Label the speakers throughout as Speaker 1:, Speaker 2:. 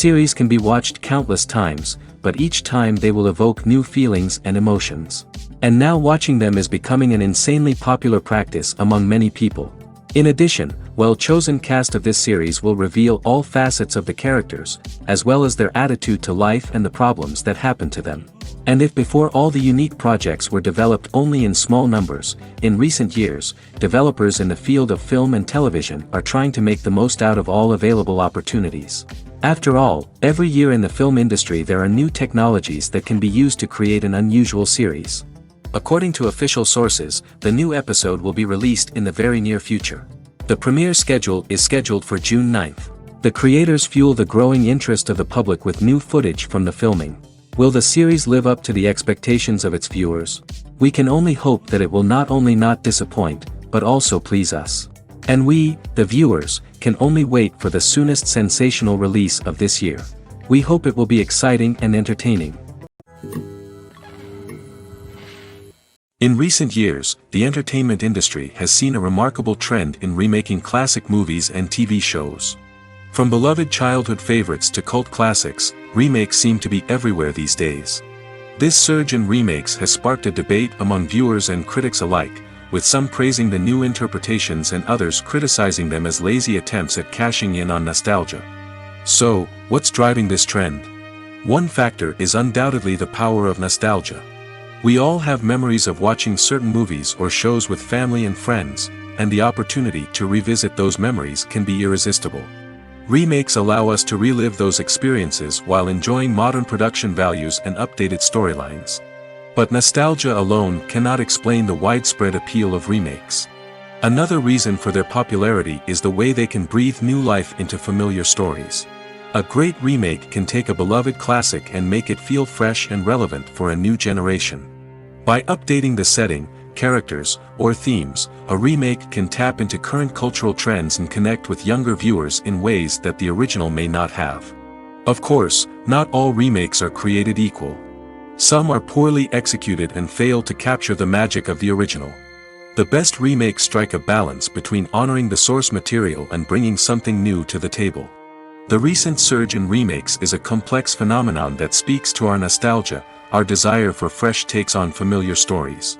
Speaker 1: Series can be watched countless times, but each time they will evoke new feelings and emotions. And now watching them is becoming an insanely popular practice among many people. In addition, well-chosen cast of this series will reveal all facets of the characters, as well as their attitude to life and the problems that happen to them. And if before all the unique projects were developed only in small numbers, in recent years, developers in the field of film and television are trying to make the most out of all available opportunities. After all, every year in the film industry there are new technologies that can be used to create an unusual series. According to official sources, the new episode will be released in the very near future. The premiere schedule is scheduled for June 9th. The creators fuel the growing interest of the public with new footage from the filming. Will the series live up to the expectations of its viewers? We can only hope that it will not only not disappoint, but also please us. And we, the viewers, can only wait for the soonest sensational release of this year. We hope it will be exciting and entertaining. In recent years, the entertainment industry has seen a remarkable trend in remaking classic movies and TV shows. From beloved childhood favorites to cult classics, remakes seem to be everywhere these days. This surge in remakes has sparked a debate among viewers and critics alike, with some praising the new interpretations and others criticizing them as lazy attempts at cashing in on nostalgia. So, what's driving this trend? One factor is undoubtedly the power of nostalgia. We all have memories of watching certain movies or shows with family and friends, and the opportunity to revisit those memories can be irresistible. Remakes allow us to relive those experiences while enjoying modern production values and updated storylines. But nostalgia alone cannot explain the widespread appeal of remakes. Another reason for their popularity is the way they can breathe new life into familiar stories. A great remake can take a beloved classic and make it feel fresh and relevant for a new generation. By updating the setting, characters, or themes, a remake can tap into current cultural trends and connect with younger viewers in ways that the original may not have. Of course, not all remakes are created equal. Some are poorly executed and fail to capture the magic of the original. The best remakes strike a balance between honoring the source material and bringing something new to the table. The recent surge in remakes is a complex phenomenon that speaks to our nostalgia, our desire for fresh takes on familiar stories.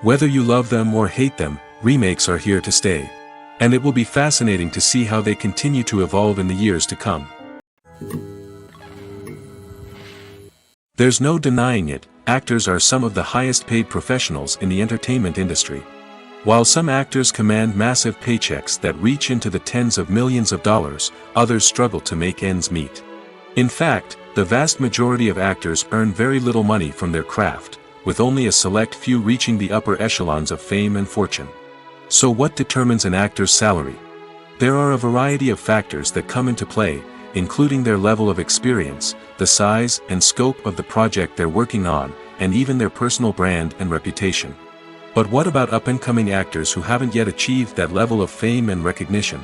Speaker 1: Whether you love them or hate them, remakes are here to stay. And it will be fascinating to see how they continue to evolve in the years to come. There's no denying it, actors are some of the highest paid professionals in the entertainment industry. While some actors command massive paychecks that reach into the tens of millions of dollars, others struggle to make ends meet. In fact, the vast majority of actors earn very little money from their craft, with only a select few reaching the upper echelons of fame and fortune. So what determines an actor's salary? There are a variety of factors that come into play, including their level of experience, the size and scope of the project they're working on, and even their personal brand and reputation. But what about up-and-coming actors who haven't yet achieved that level of fame and recognition?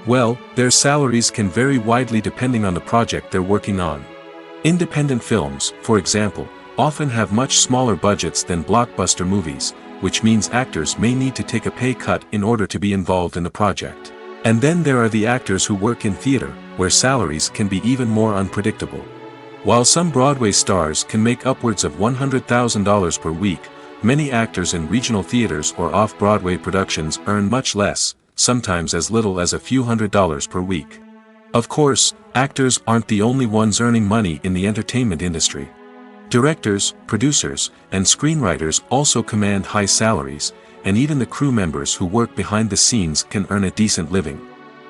Speaker 1: Well, their salaries can vary widely depending on the project they're working on. Independent films, for example, often have much smaller budgets than blockbuster movies, which means actors may need to take a pay cut in order to be involved in the project. And then there are the actors who work in theater, where salaries can be even more unpredictable. While some Broadway stars can make upwards of $100,000 per week, many actors in regional theaters or off-Broadway productions earn much less, sometimes as little as a few $100s per week. Of course, actors aren't the only ones earning money in the entertainment industry. Directors, producers, and screenwriters also command high salaries, and even the crew members who work behind the scenes can earn a decent living.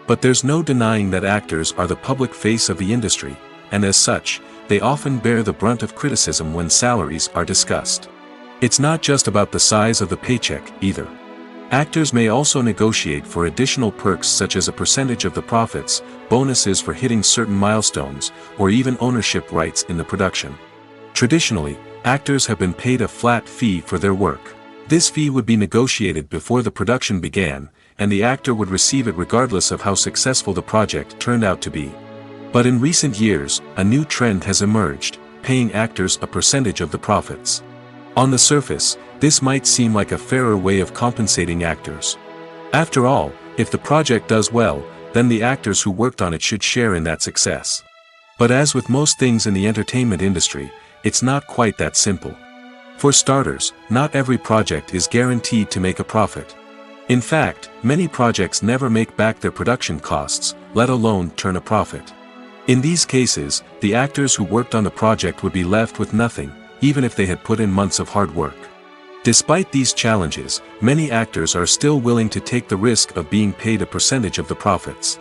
Speaker 1: But there's no denying that actors are the public face of the industry, and as such, they often bear the brunt of criticism when salaries are discussed. It's not just about the size of the paycheck, either. Actors may also negotiate for additional perks such as a percentage of the profits, bonuses for hitting certain milestones, or even ownership rights in the production. Traditionally, actors have been paid a flat fee for their work. This fee would be negotiated before the production began, and the actor would receive it regardless of how successful the project turned out to be. But in recent years, a new trend has emerged, paying actors a percentage of the profits. On the surface, this might seem like a fairer way of compensating actors. After all, if the project does well, then the actors who worked on it should share in that success. But as with most things in the entertainment industry, it's not quite that simple. For starters, not every project is guaranteed to make a profit. In fact, many projects never make back their production costs, let alone turn a profit. In these cases, the actors who worked on the project would be left with nothing, even if they had put in months of hard work. Despite these challenges, many actors are still willing to take the risk of being paid a percentage of the profits.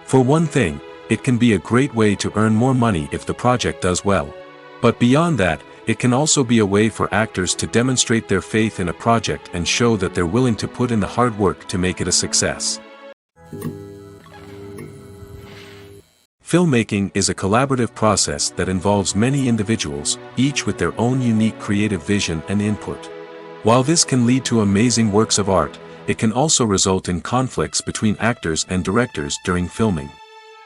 Speaker 1: For one thing, it can be a great way to earn more money if the project does well. But beyond that, it can also be a way for actors to demonstrate their faith in a project and show that they're willing to put in the hard work to make it a success. Filmmaking is a collaborative process that involves many individuals, each with their own unique creative vision and input. While this can lead to amazing works of art, it can also result in conflicts between actors and directors during filming.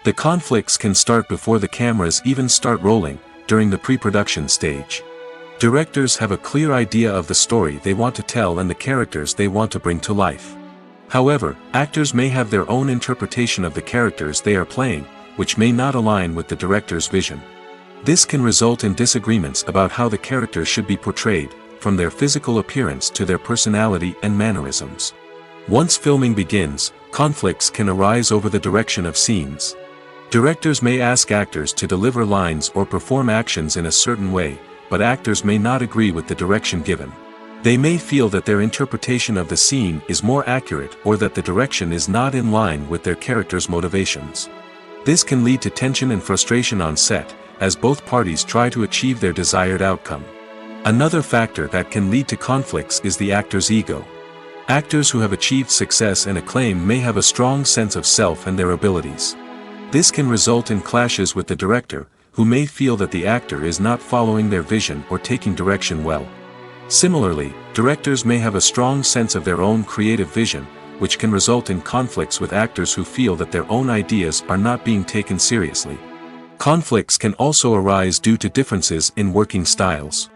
Speaker 1: The conflicts can start before the cameras even start rolling, during the pre-production stage. Directors have a clear idea of the story they want to tell and the characters they want to bring to life. However, actors may have their own interpretation of the characters they are playing, which may not align with the director's vision. This can result in disagreements about how the characters should be portrayed, from their physical appearance to their personality and mannerisms. Once filming begins, conflicts can arise over the direction of scenes. Directors may ask actors to deliver lines or perform actions in a certain way, but actors may not agree with the direction given. They may feel that their interpretation of the scene is more accurate or that the direction is not in line with their character's motivations. This can lead to tension and frustration on set, as both parties try to achieve their desired outcome. Another factor that can lead to conflicts is the actor's ego. Actors who have achieved success and acclaim may have a strong sense of self and their abilities. This can result in clashes with the director, who may feel that the actor is not following their vision or taking direction well. Similarly, directors may have a strong sense of their own creative vision, which can result in conflicts with actors who feel that their own ideas are not being taken seriously. Conflicts can also arise due to differences in working styles.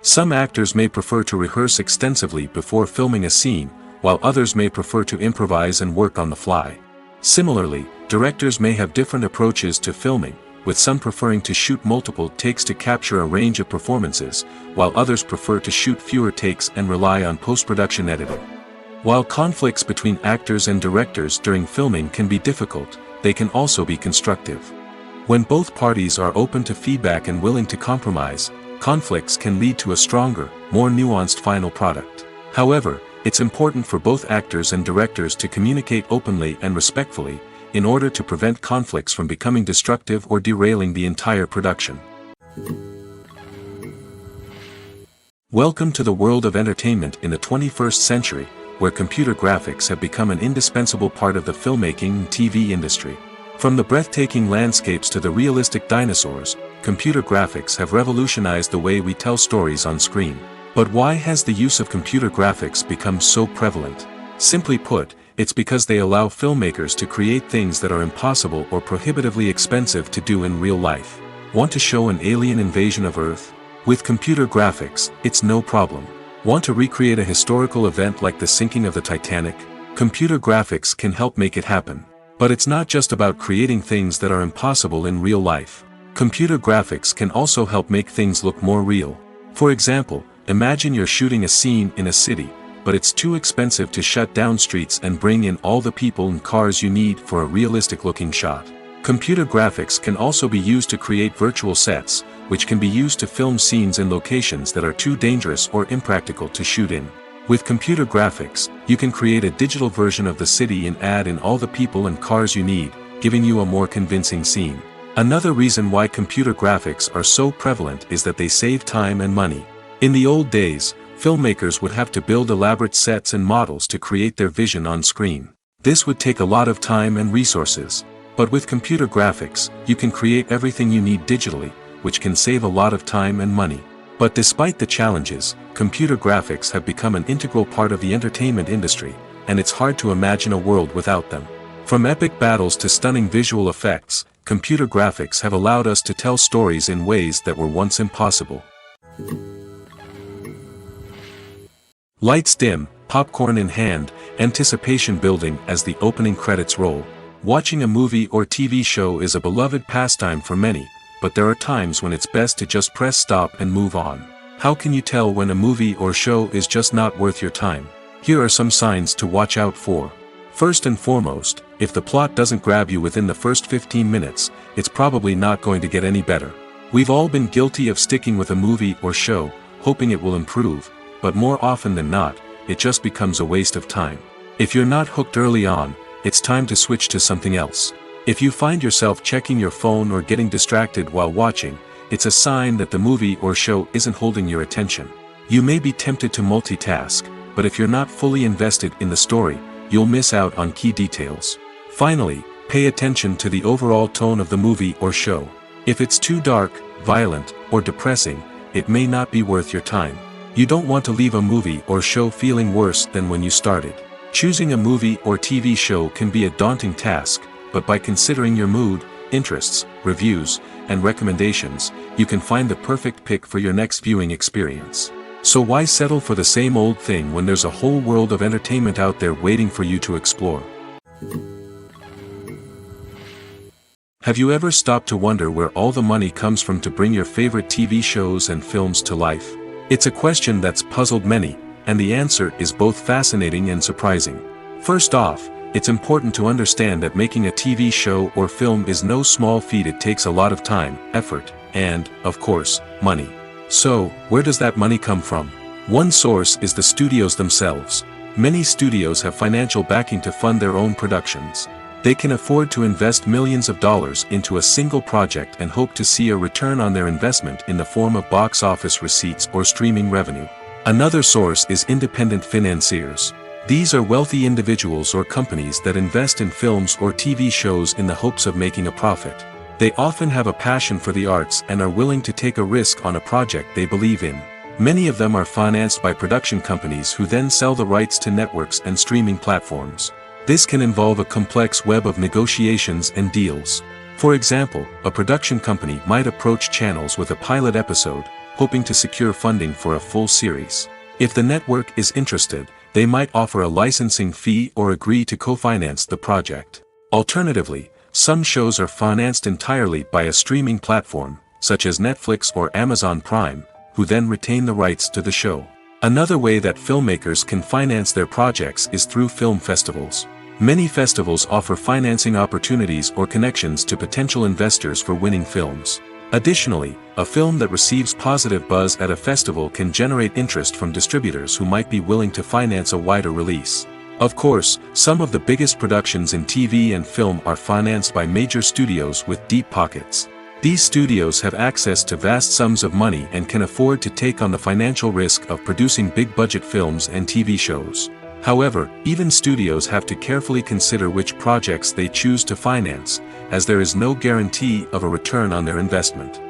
Speaker 1: Some actors may prefer to rehearse extensively before filming a scene, while others may prefer to improvise and work on the fly. Similarly, directors may have different approaches to filming, with some preferring to shoot multiple takes to capture a range of performances, while others prefer to shoot fewer takes and rely on post-production editing. While conflicts between actors and directors during filming can be difficult, they can also be constructive. When both parties are open to feedback and willing to compromise, conflicts can lead to a stronger, more nuanced final product. However, it's important for both actors and directors to communicate openly and respectfully, in order to prevent conflicts from becoming destructive or derailing the entire production. Welcome to the world of entertainment in the 21st century, where computer graphics have become an indispensable part of the filmmaking and TV industry. From the breathtaking landscapes to the realistic dinosaurs, computer graphics have revolutionized the way we tell stories on screen. But why has the use of computer graphics become so prevalent? Simply put, it's because they allow filmmakers to create things that are impossible or prohibitively expensive to do in real life. Want to show an alien invasion of Earth? With computer graphics, it's no problem. Want to recreate a historical event like the sinking of the Titanic? Computer graphics can help make it happen. But it's not just about creating things that are impossible in real life. Computer graphics can also help make things look more real. For example, imagine you're shooting a scene in a city, but it's too expensive to shut down streets and bring in all the people and cars you need for a realistic-looking shot. Computer graphics can also be used to create virtual sets, which can be used to film scenes in locations that are too dangerous or impractical to shoot in. With computer graphics, you can create a digital version of the city and add in all the people and cars you need, giving you a more convincing scene. Another reason why computer graphics are so prevalent is that they save time and money. In the old days, filmmakers would have to build elaborate sets and models to create their vision on screen. This would take a lot of time and resources. But with computer graphics, you can create everything you need digitally, which can save a lot of time and money. But despite the challenges, computer graphics have become an integral part of the entertainment industry, and it's hard to imagine a world without them. From epic battles to stunning visual effects, computer graphics have allowed us to tell stories in ways that were once impossible. Lights dim, popcorn in hand, anticipation building as the opening credits roll. Watching a movie or TV show is a beloved pastime for many, but there are times when it's best to just press stop and move on. How can you tell when a movie or show is just not worth your time? Here are some signs to watch out for. First and foremost, if the plot doesn't grab you within the first 15 minutes, it's probably not going to get any better. We've all been guilty of sticking with a movie or show, hoping it will improve, but more often than not, it just becomes a waste of time. If you're not hooked early on, it's time to switch to something else. If you find yourself checking your phone or getting distracted while watching, it's a sign that the movie or show isn't holding your attention. You may be tempted to multitask, but if you're not fully invested in the story, you'll miss out on key details. Finally, pay attention to the overall tone of the movie or show. If it's too dark, violent, or depressing, it may not be worth your time. You don't want to leave a movie or show feeling worse than when you started. Choosing a movie or TV show can be a daunting task, but by considering your mood, interests, reviews, and recommendations, you can find the perfect pick for your next viewing experience. So why settle for the same old thing when there's a whole world of entertainment out there waiting for you to explore? Have you ever stopped to wonder where all the money comes from to bring your favorite TV shows and films to life? It's a question that's puzzled many, and the answer is both fascinating and surprising. First off, it's important to understand that making a TV show or film is no small feat. It takes a lot of time, effort, and, of course, money. So, where does that money come from? One source is the studios themselves. Many studios have financial backing to fund their own productions. They can afford to invest millions of dollars into a single project and hope to see a return on their investment in the form of box office receipts or streaming revenue. Another source is independent financiers. These are wealthy individuals or companies that invest in films or TV shows in the hopes of making a profit. They often have a passion for the arts and are willing to take a risk on a project they believe in. Many of them are financed by production companies who then sell the rights to networks and streaming platforms. This can involve a complex web of negotiations and deals. For example, a production company might approach channels with a pilot episode, hoping to secure funding for a full series. If the network is interested, they might offer a licensing fee or agree to co-finance the project. Alternatively, some shows are financed entirely by a streaming platform, such as Netflix or Amazon Prime, who then retain the rights to the show. Another way that filmmakers can finance their projects is through film festivals. Many festivals offer financing opportunities or connections to potential investors for winning films. Additionally, a film that receives positive buzz at a festival can generate interest from distributors who might be willing to finance a wider release. Of course, some of the biggest productions in TV and film are financed by major studios with deep pockets. These studios have access to vast sums of money and can afford to take on the financial risk of producing big-budget films and TV shows. However, even studios have to carefully consider which projects they choose to finance, as there is no guarantee of a return on their investment.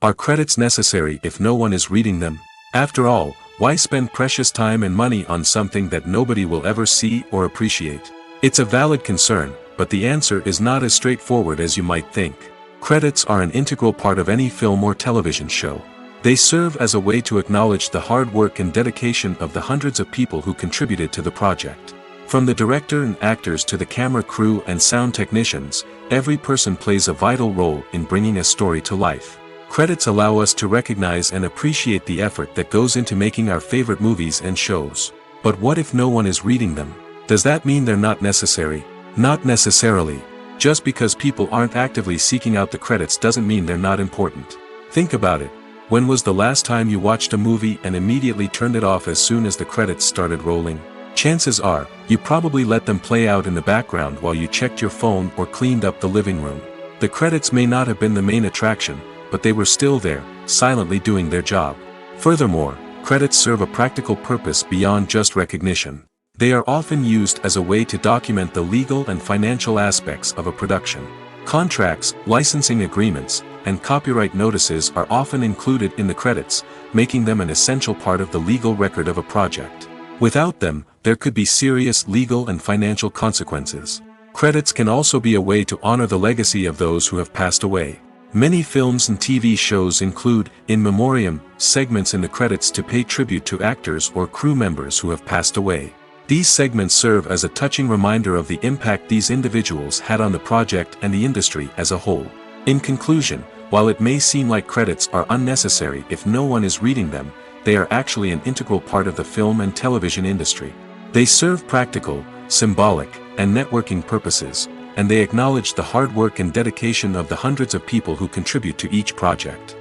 Speaker 1: Are credits necessary if no one is reading them? After all, why spend precious time and money on something that nobody will ever see or appreciate? It's a valid concern, but the answer is not as straightforward as you might think. Credits are an integral part of any film or television show. They serve as a way to acknowledge the hard work and dedication of the hundreds of people who contributed to the project. From the director and actors to the camera crew and sound technicians, every person plays a vital role in bringing a story to life. Credits allow us to recognize and appreciate the effort that goes into making our favorite movies and shows. But what if no one is reading them? Does that mean they're not necessary? Not necessarily. Just because people aren't actively seeking out the credits doesn't mean they're not important. Think about it. When was the last time you watched a movie and immediately turned it off as soon as the credits started rolling? Chances are, you probably let them play out in the background while you checked your phone or cleaned up the living room. The credits may not have been the main attraction, but they were still there, silently doing their job. Furthermore, credits serve a practical purpose beyond just recognition. They are often used as a way to document the legal and financial aspects of a production. Contracts, licensing agreements, and copyright notices are often included in the credits, making them an essential part of the legal record of a project. Without them, there could be serious legal and financial consequences. Credits can also be a way to honor the legacy of those who have passed away. Many films and TV shows include, in memoriam, segments in the credits to pay tribute to actors or crew members who have passed away. These segments serve as a touching reminder of the impact these individuals had on the project and the industry as a whole. In conclusion, while it may seem like credits are unnecessary if no one is reading them, they are actually an integral part of the film and television industry. They serve practical, symbolic, and networking purposes, and they acknowledge the hard work and dedication of the hundreds of people who contribute to each project.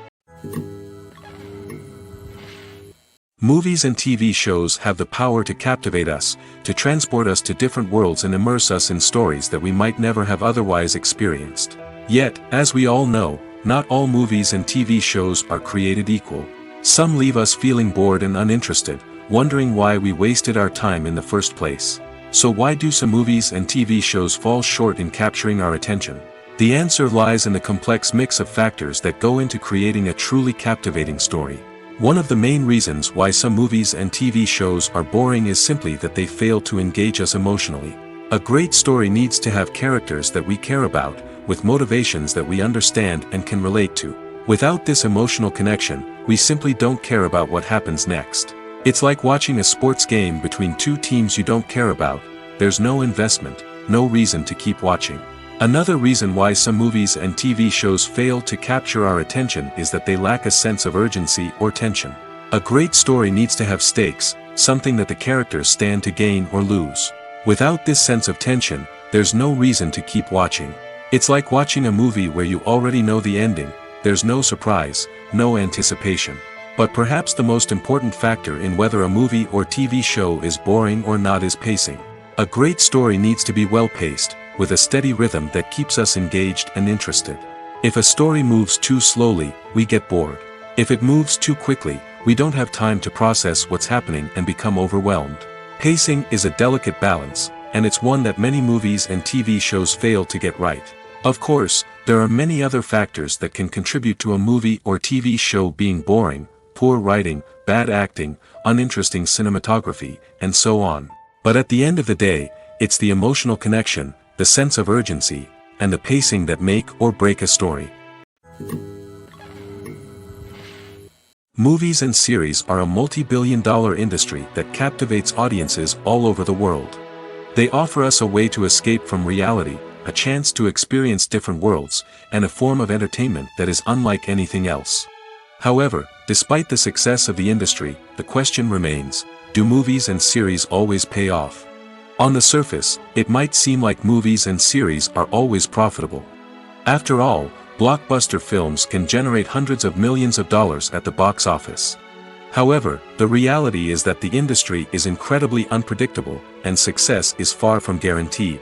Speaker 1: Movies and TV shows have the power to captivate us, to transport us to different worlds and immerse us in stories that we might never have otherwise experienced. Yet, as we all know, not all movies and TV shows are created equal. Some leave us feeling bored and uninterested, wondering why we wasted our time in the first place. So why do some movies and TV shows fall short in capturing our attention? The answer lies in the complex mix of factors that go into creating a truly captivating story. One of the main reasons why some movies and TV shows are boring is simply that they fail to engage us emotionally. A great story needs to have characters that we care about, with motivations that we understand and can relate to. Without this emotional connection, we simply don't care about what happens next. It's like watching a sports game between two teams you don't care about. There's no investment, no reason to keep watching. Another reason why some movies and TV shows fail to capture our attention is that they lack a sense of urgency or tension. A great story needs to have stakes, something that the characters stand to gain or lose. Without this sense of tension, there's no reason to keep watching. It's like watching a movie where you already know the ending. There's no surprise, no anticipation. But perhaps the most important factor in whether a movie or TV show is boring or not is pacing. A great story needs to be well-paced, with a steady rhythm that keeps us engaged and interested. If a story moves too slowly, we get bored. If it moves too quickly, we don't have time to process what's happening and become overwhelmed. Pacing is a delicate balance, and it's one that many movies and TV shows fail to get right. Of course, there are many other factors that can contribute to a movie or TV show being boring: poor writing, bad acting, uninteresting cinematography, and so on. But at the end of the day, it's the emotional connection, the sense of urgency, and the pacing that make or break a story. Movies and series are a multi-billion-dollar industry that captivates audiences all over the world. They offer us a way to escape from reality, a chance to experience different worlds, and a form of entertainment that is unlike anything else. However, despite the success of the industry, the question remains: do movies and series always pay off? On the surface, it might seem like movies and series are always profitable. After all, blockbuster films can generate hundreds of millions of dollars at the box office. However, the reality is that the industry is incredibly unpredictable, and success is far from guaranteed.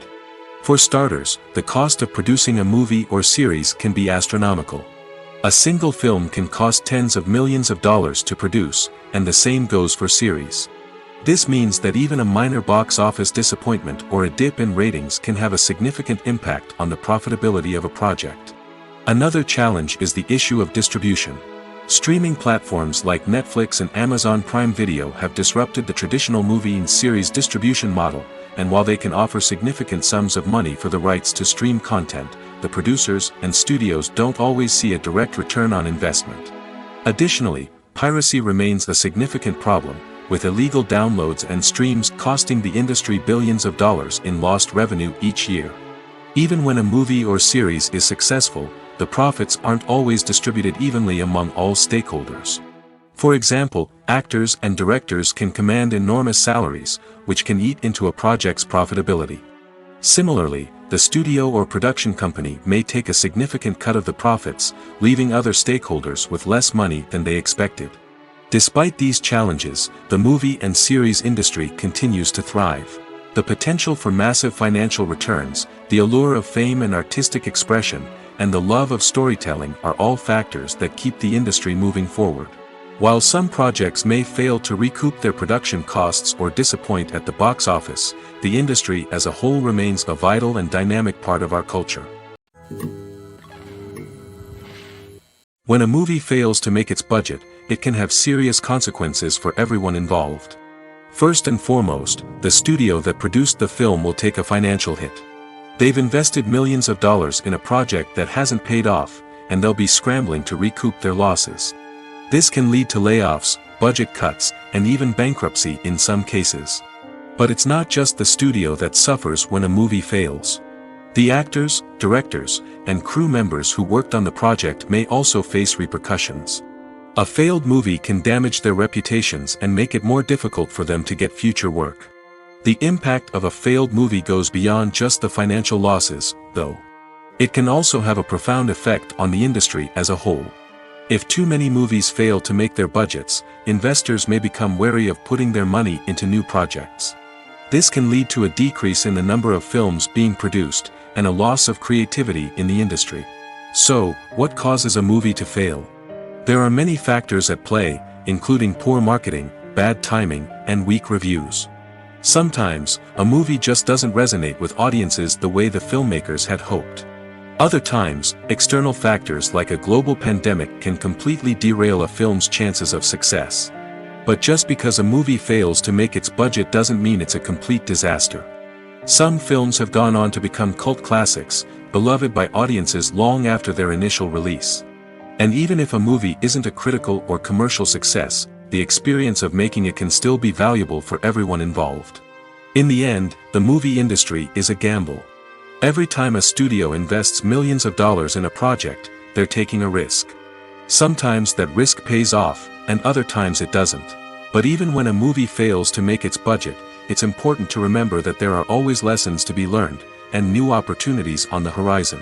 Speaker 1: For starters, the cost of producing a movie or series can be astronomical. A single film can cost tens of millions of dollars to produce, and the same goes for series. This means that even a minor box office disappointment or a dip in ratings can have a significant impact on the profitability of a project. Another challenge is the issue of distribution. Streaming platforms like Netflix and Amazon Prime Video have disrupted the traditional movie and series distribution model, and while they can offer significant sums of money for the rights to stream content, the producers and studios don't always see a direct return on investment. Additionally, piracy remains a significant problem, with illegal downloads and streams costing the industry billions of dollars in lost revenue each year. Even when a movie or series is successful, the profits aren't always distributed evenly among all stakeholders. For example, actors and directors can command enormous salaries, which can eat into a project's profitability. Similarly, the studio or production company may take a significant cut of the profits, leaving other stakeholders with less money than they expected. Despite these challenges, the movie and series industry continues to thrive. The potential for massive financial returns, the allure of fame and artistic expression, and the love of storytelling are all factors that keep the industry moving forward. While some projects may fail to recoup their production costs or disappoint at the box office, the industry as a whole remains a vital and dynamic part of our culture. When a movie fails to make its budget, it can have serious consequences for everyone involved. First and foremost, the studio that produced the film will take a financial hit. They've invested millions of dollars in a project that hasn't paid off, and they'll be scrambling to recoup their losses. This can lead to layoffs, budget cuts, and even bankruptcy in some cases. But it's not just the studio that suffers when a movie fails. The actors, directors, and crew members who worked on the project may also face repercussions. A failed movie can damage their reputations and make it more difficult for them to get future work. The impact of a failed movie goes beyond just the financial losses, though. It can also have a profound effect on the industry as a whole. If too many movies fail to make their budgets, investors may become wary of putting their money into new projects. This can lead to a decrease in the number of films being produced, and a loss of creativity in the industry. So, what causes a movie to fail? There are many factors at play, including poor marketing, bad timing, and weak reviews. Sometimes, a movie just doesn't resonate with audiences the way the filmmakers had hoped. Other times, external factors like a global pandemic can completely derail a film's chances of success. But just because a movie fails to make its budget doesn't mean it's a complete disaster. Some films have gone on to become cult classics, beloved by audiences long after their initial release. And even if a movie isn't a critical or commercial success, the experience of making it can still be valuable for everyone involved. In the end, the movie industry is a gamble. Every time a studio invests millions of dollars in a project, they're taking a risk. Sometimes that risk pays off, and other times it doesn't. But even when a movie fails to make its budget, it's important to remember that there are always lessons to be learned, and new opportunities on the horizon.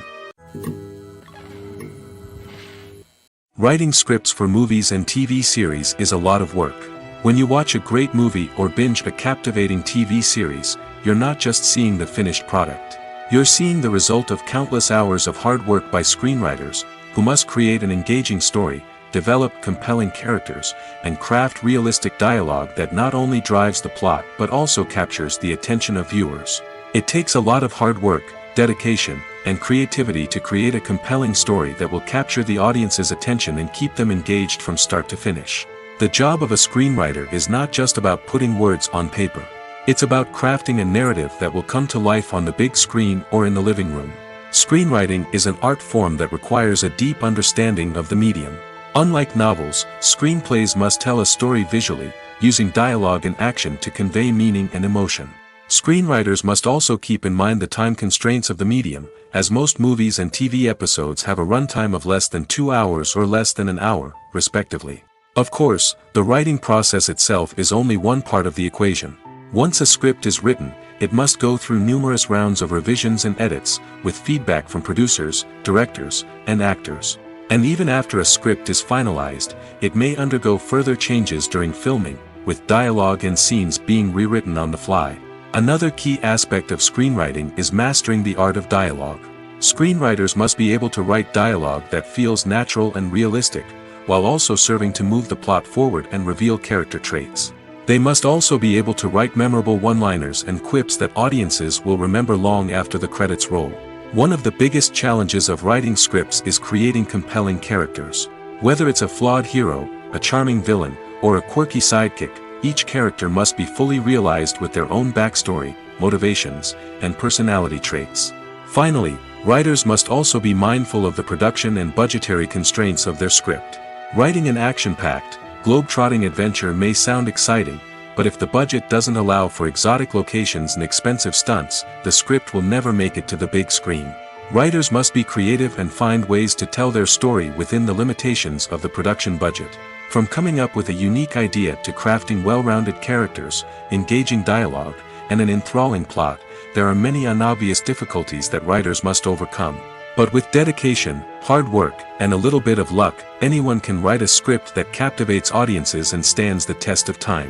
Speaker 1: Writing scripts for movies and TV series is a lot of work. When you watch a great movie or binge a captivating TV series, you're not just seeing the finished product. You're seeing the result of countless hours of hard work by screenwriters, who must create an engaging story, develop compelling characters, and craft realistic dialogue that not only drives the plot but also captures the attention of viewers. It takes a lot of hard work, dedication, and creativity to create a compelling story that will capture the audience's attention and keep them engaged from start to finish. The job of a screenwriter is not just about putting words on paper. It's about crafting a narrative that will come to life on the big screen or in the living room. Screenwriting is an art form that requires a deep understanding of the medium. Unlike novels, screenplays must tell a story visually, using dialogue and action to convey meaning and emotion. Screenwriters must also keep in mind the time constraints of the medium, as most movies and TV episodes have a runtime of less than 2 hours or less than an hour, respectively. Of course, the writing process itself is only one part of the equation. Once a script is written, it must go through numerous rounds of revisions and edits, with feedback from producers, directors, and actors. And even after a script is finalized, it may undergo further changes during filming, with dialogue and scenes being rewritten on the fly. Another key aspect of screenwriting is mastering the art of dialogue. Screenwriters must be able to write dialogue that feels natural and realistic, while also serving to move the plot forward and reveal character traits. They must also be able to write memorable one-liners and quips that audiences will remember long after the credits roll. One of the biggest challenges of writing scripts is creating compelling characters. Whether it's a flawed hero, a charming villain, or a quirky sidekick, each character must be fully realized with their own backstory, motivations, and personality traits. Finally, writers must also be mindful of the production and budgetary constraints of their script. Writing an action-packed, globe-trotting adventure may sound exciting, but if the budget doesn't allow for exotic locations and expensive stunts, the script will never make it to the big screen. Writers must be creative and find ways to tell their story within the limitations of the production budget. From coming up with a unique idea to crafting well-rounded characters, engaging dialogue, and an enthralling plot, there are many unobvious difficulties that writers must overcome. But with dedication, hard work, and a little bit of luck, anyone can write a script that captivates audiences and stands the test of time.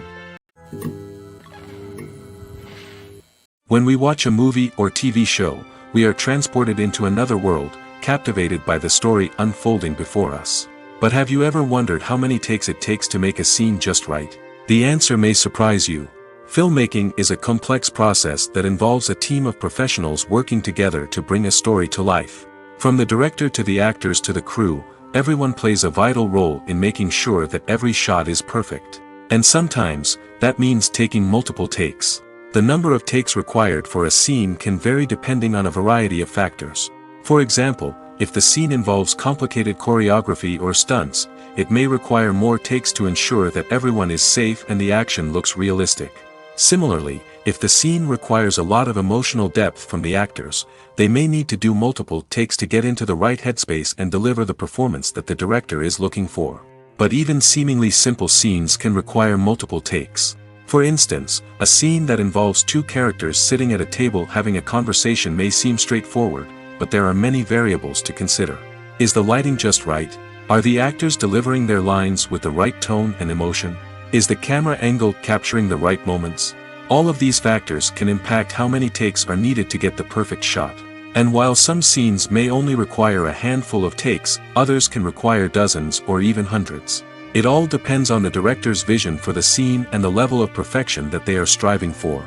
Speaker 1: When we watch a movie or TV show, we are transported into another world, captivated by the story unfolding before us. But have you ever wondered how many takes it takes to make a scene just right? The answer may surprise you. Filmmaking is a complex process that involves a team of professionals working together to bring a story to life. From the director to the actors to the crew, everyone plays a vital role in making sure that every shot is perfect. And sometimes, that means taking multiple takes. The number of takes required for a scene can vary depending on a variety of factors. For example, if the scene involves complicated choreography or stunts, it may require more takes to ensure that everyone is safe and the action looks realistic. Similarly, If the scene requires a lot of emotional depth from the actors, they may need to do multiple takes to get into the right headspace and deliver the performance that the director is looking for. But even seemingly simple scenes can require multiple takes. For instance, a scene that involves two characters sitting at a table having a conversation may seem straightforward, but there are many variables to consider. Is the lighting just right? Are the actors delivering their lines with the right tone and emotion? Is the camera angle capturing the right moments? All of these factors can impact how many takes are needed to get the perfect shot. And while some scenes may only require a handful of takes, others can require dozens or even hundreds. It all depends on the director's vision for the scene and the level of perfection that they are striving for.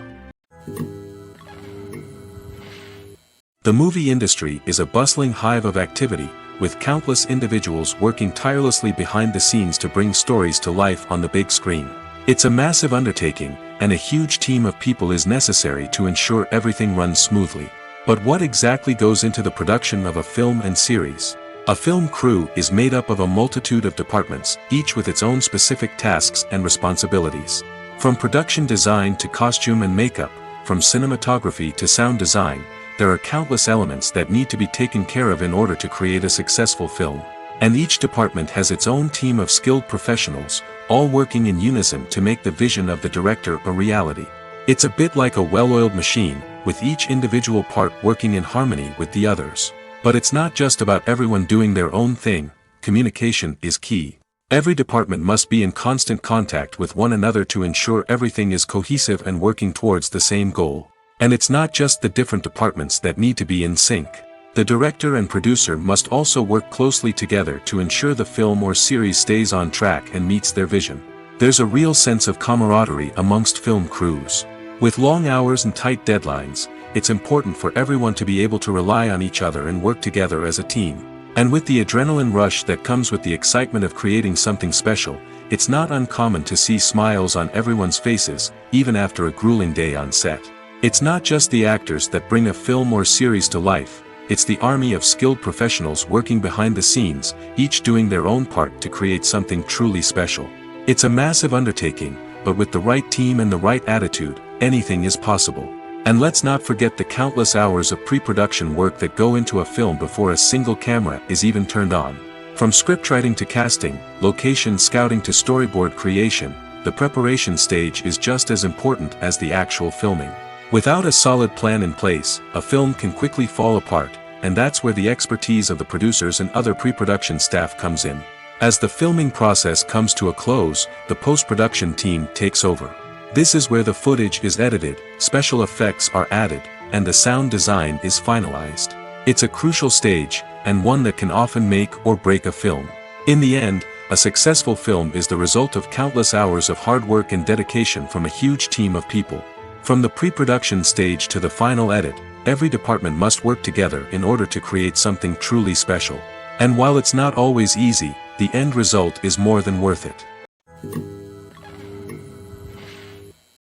Speaker 1: The movie industry is a bustling hive of activity, with countless individuals working tirelessly behind the scenes to bring stories to life on the big screen. It's a massive undertaking, and a huge team of people is necessary to ensure everything runs smoothly. But what exactly goes into the production of a film and series? A film crew is made up of a multitude of departments, each with its own specific tasks and responsibilities. From production design to costume and makeup, from cinematography to sound design, there are countless elements that need to be taken care of in order to create a successful film. And each department has its own team of skilled professionals, all working in unison to make the vision of the director a reality. It's a bit like a well-oiled machine, with each individual part working in harmony with the others. But it's not just about everyone doing their own thing. Communication is key. Every department must be in constant contact with one another to ensure everything is cohesive and working towards the same goal. And it's not just the different departments that need to be in sync. The director and producer must also work closely together to ensure the film or series stays on track and meets their vision. There's a real sense of camaraderie amongst film crews. With long hours and tight deadlines, it's important for everyone to be able to rely on each other and work together as a team. And with the adrenaline rush that comes with the excitement of creating something special, it's not uncommon to see smiles on everyone's faces, even after a grueling day on set. It's not just the actors that bring a film or series to life, it's the army of skilled professionals working behind the scenes, each doing their own part to create something truly special. It's a massive undertaking, but with the right team and the right attitude, anything is possible. And let's not forget the countless hours of pre-production work that go into a film before a single camera is even turned on. From scriptwriting to casting, location scouting to storyboard creation, the preparation stage is just as important as the actual filming. Without a solid plan in place, a film can quickly fall apart, and that's where the expertise of the producers and other pre-production staff comes in. As the filming process comes to a close, the post-production team takes over. This is where the footage is edited, special effects are added, and the sound design is finalized. It's a crucial stage, and one that can often make or break a film. In the end, a successful film is the result of countless hours of hard work and dedication from a huge team of people. From the pre-production stage to the final edit, every department must work together in order to create something truly special. And while it's not always easy, the end result is more than worth it.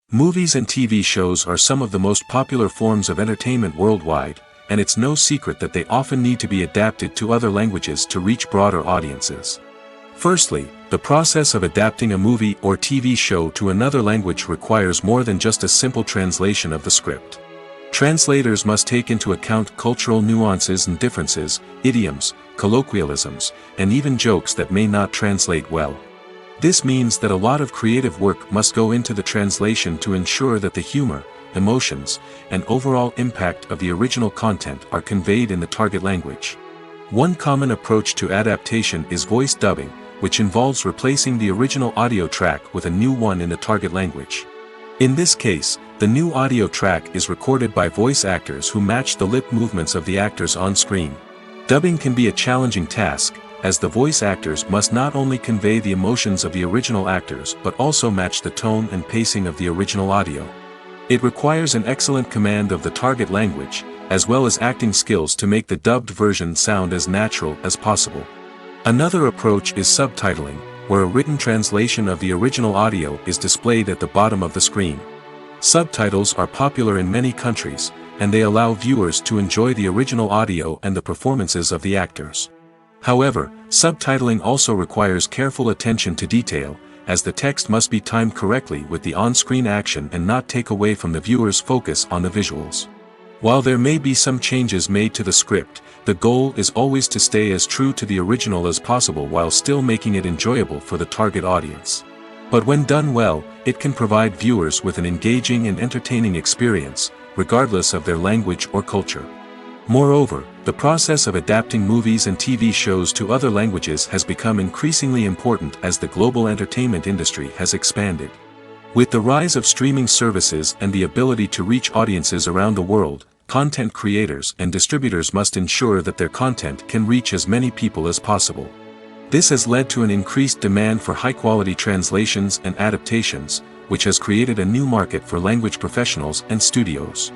Speaker 1: Movies and TV shows are some of the most popular forms of entertainment worldwide, and it's no secret that they often need to be adapted to other languages to reach broader audiences. Firstly, the process of adapting a movie or TV show to another language requires more than just a simple translation of the script. Translators must take into account cultural nuances and differences, idioms, colloquialisms, and even jokes that may not translate well. This means that a lot of creative work must go into the translation to ensure that the humor, emotions, and overall impact of the original content are conveyed in the target language. One common approach to adaptation is voice dubbing, which involves replacing the original audio track with a new one in the target language. In this case, the new audio track is recorded by voice actors who match the lip movements of the actors on screen. Dubbing can be a challenging task, as the voice actors must not only convey the emotions of the original actors but also match the tone and pacing of the original audio. It requires an excellent command of the target language, as well as acting skills to make the dubbed version sound as natural as possible. Another approach is subtitling, where a written translation of the original audio is displayed at the bottom of the screen. Subtitles are popular in many countries, and they allow viewers to enjoy the original audio and the performances of the actors. However, subtitling also requires careful attention to detail, as the text must be timed correctly with the on-screen action and not take away from the viewer's focus on the visuals. While there may be some changes made to the script, the goal is always to stay as true to the original as possible while still making it enjoyable for the target audience. But when done well, it can provide viewers with an engaging and entertaining experience, regardless of their language or culture. Moreover, the process of adapting movies and TV shows to other languages has become increasingly important as the global entertainment industry has expanded. With the rise of streaming services and the ability to reach audiences around the world, content creators and distributors must ensure that their content can reach as many people as possible. This has led to an increased demand for high-quality translations and adaptations, which has created a new market for language professionals and studios.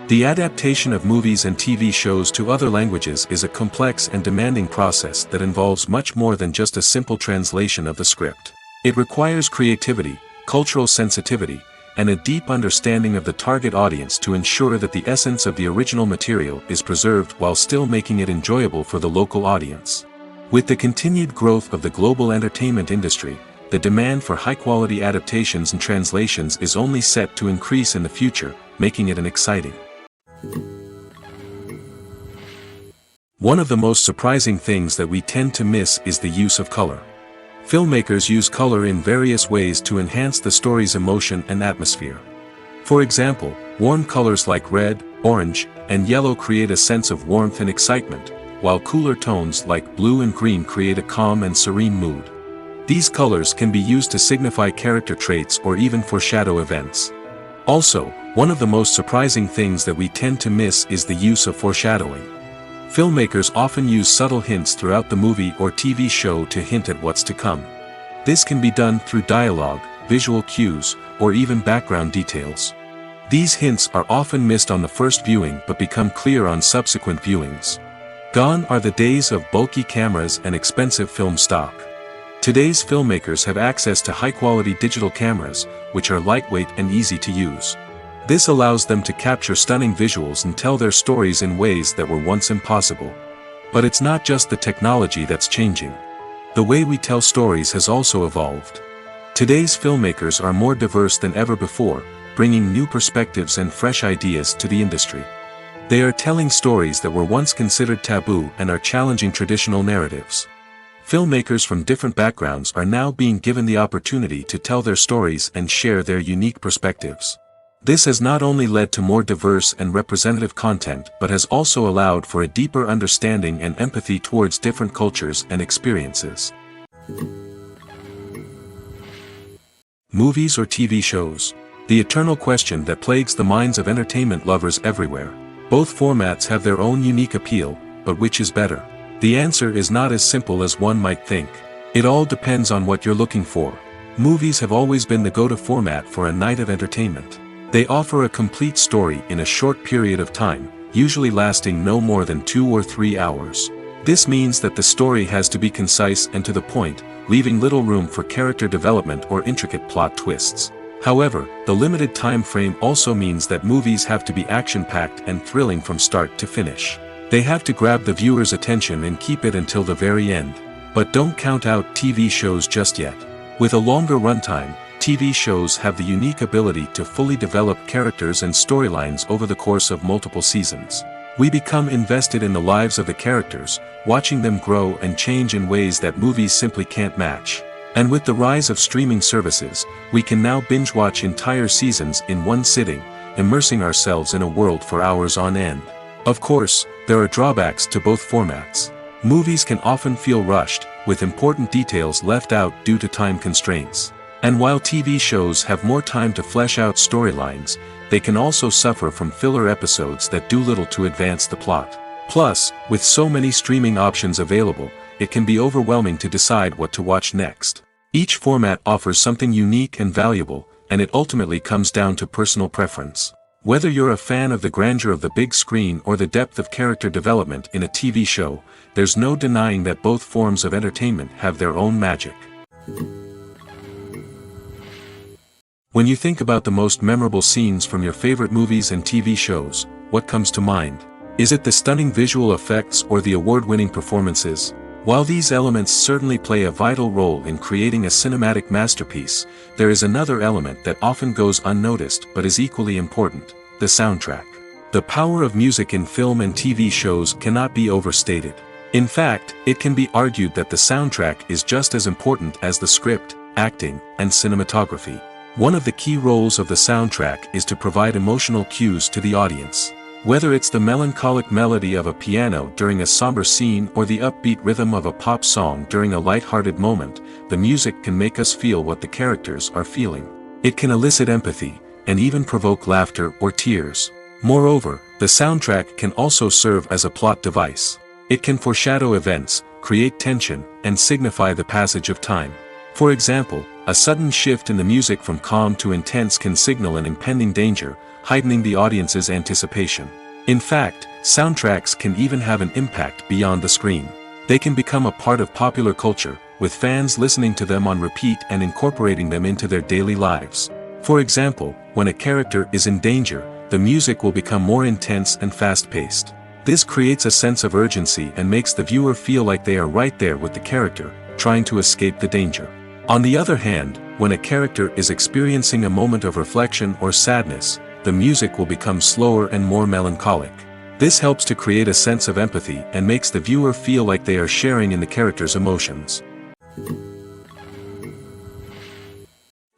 Speaker 1: The adaptation of movies and TV shows to other languages is a complex and demanding process that involves much more than just a simple translation of the script. It requires creativity, cultural sensitivity, and a deep understanding of the target audience to ensure that the essence of the original material is preserved while still making it enjoyable for the local audience. With the continued growth of the global entertainment industry, the demand for high-quality adaptations and translations is only set to increase in the future, making it an exciting. One of the most surprising things that we tend to miss is the use of color. Filmmakers use color in various ways to enhance the story's emotion and atmosphere. For example, warm colors like red, orange, and yellow create a sense of warmth and excitement, while cooler tones like blue and green create a calm and serene mood. These colors can be used to signify character traits or even foreshadow events. Also, one of the most surprising things that we tend to miss is the use of foreshadowing. Filmmakers often use subtle hints throughout the movie or TV show to hint at what's to come. This can be done through dialogue, visual cues, or even background details. These hints are often missed on the first viewing but become clear on subsequent viewings. Gone are the days of bulky cameras and expensive film stock. Today's filmmakers have access to high-quality digital cameras, which are lightweight and easy to use. This allows them to capture stunning visuals and tell their stories in ways that were once impossible. But it's not just the technology that's changing. The way we tell stories has also evolved. Today's filmmakers are more diverse than ever before, bringing new perspectives and fresh ideas to the industry. They are telling stories that were once considered taboo and are challenging traditional narratives. Filmmakers from different backgrounds are now being given the opportunity to tell their stories and share their unique perspectives. This has not only led to more diverse and representative content but has also allowed for a deeper understanding and empathy towards different cultures and experiences. Movies or TV shows? The eternal question that plagues the minds of entertainment lovers everywhere. Both formats have their own unique appeal, but which is better? The answer is not as simple as one might think. It all depends on what you're looking for. Movies have always been the go-to format for a night of entertainment. They offer a complete story in a short period of time, usually lasting no more than 2 or 3 hours. This means that the story has to be concise and to the point, leaving little room for character development or intricate plot twists. However, the limited time frame also means that movies have to be action-packed and thrilling from start to finish. They have to grab the viewer's attention and keep it until the very end. But don't count out TV shows just yet. With a longer runtime, TV shows have the unique ability to fully develop characters and storylines over the course of multiple seasons. We become invested in the lives of the characters, watching them grow and change in ways that movies simply can't match. And with the rise of streaming services, we can now binge-watch entire seasons in one sitting, immersing ourselves in a world for hours on end. Of course, there are drawbacks to both formats. Movies can often feel rushed, with important details left out due to time constraints. And while TV shows have more time to flesh out storylines, they can also suffer from filler episodes that do little to advance the plot. Plus, with so many streaming options available, it can be overwhelming to decide what to watch next. Each format offers something unique and valuable, and it ultimately comes down to personal preference. Whether you're a fan of the grandeur of the big screen or the depth of character development in a TV show, there's no denying that both forms of entertainment have their own magic. When you think about the most memorable scenes from your favorite movies and TV shows, what comes to mind? Is it the stunning visual effects or the award-winning performances? While these elements certainly play a vital role in creating a cinematic masterpiece, there is another element that often goes unnoticed but is equally important: the soundtrack. The power of music in film and TV shows cannot be overstated. In fact, it can be argued that the soundtrack is just as important as the script, acting, and cinematography. One of the key roles of the soundtrack is to provide emotional cues to the audience. Whether it's the melancholic melody of a piano during a somber scene or the upbeat rhythm of a pop song during a light-hearted moment, the music can make us feel what the characters are feeling. It can elicit empathy, and even provoke laughter or tears. Moreover, the soundtrack can also serve as a plot device. It can foreshadow events, create tension, and signify the passage of time. For example, a sudden shift in the music from calm to intense can signal an impending danger, heightening the audience's anticipation. In fact, soundtracks can even have an impact beyond the screen. They can become a part of popular culture, with fans listening to them on repeat and incorporating them into their daily lives. For example, when a character is in danger, the music will become more intense and fast-paced. This creates a sense of urgency and makes the viewer feel like they are right there with the character, trying to escape the danger. On the other hand, when a character is experiencing a moment of reflection or sadness, the music will become slower and more melancholic. This helps to create a sense of empathy and makes the viewer feel like they are sharing in the character's emotions.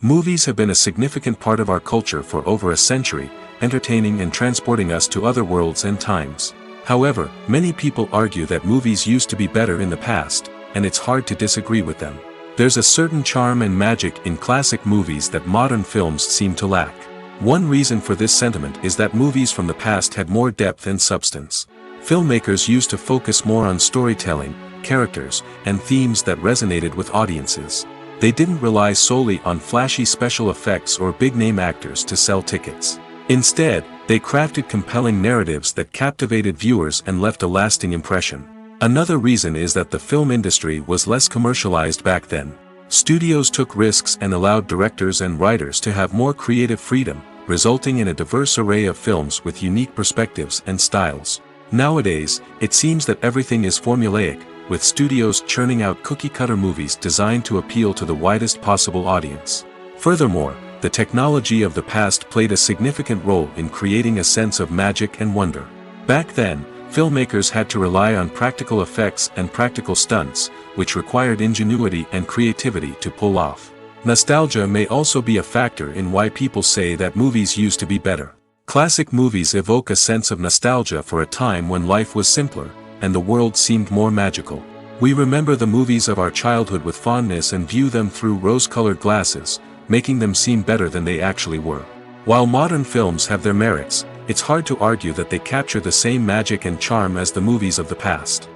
Speaker 1: Movies have been a significant part of our culture for over a century, entertaining and transporting us to other worlds and times. However, many people argue that movies used to be better in the past, and it's hard to disagree with them. There's a certain charm and magic in classic movies that modern films seem to lack. One reason for this sentiment is that movies from the past had more depth and substance. Filmmakers used to focus more on storytelling, characters, and themes that resonated with audiences. They didn't rely solely on flashy special effects or big-name actors to sell tickets. Instead, they crafted compelling narratives that captivated viewers and left a lasting impression. Another reason is that the film industry was less commercialized back then. Studios took risks and allowed directors and writers to have more creative freedom, resulting in a diverse array of films with unique perspectives and styles. Nowadays, it seems that everything is formulaic, with studios churning out cookie-cutter movies designed to appeal to the widest possible audience. Furthermore, the technology of the past played a significant role in creating a sense of magic and wonder. Back then, filmmakers had to rely on practical effects and practical stunts, which required ingenuity and creativity to pull off. Nostalgia may also be a factor in why people say that movies used to be better. Classic movies evoke a sense of nostalgia for a time when life was simpler, and the world seemed more magical. We remember the movies of our childhood with fondness and view them through rose-colored glasses, making them seem better than they actually were. While modern films have their merits, it's hard to argue that they capture the same magic and charm as the movies of the past.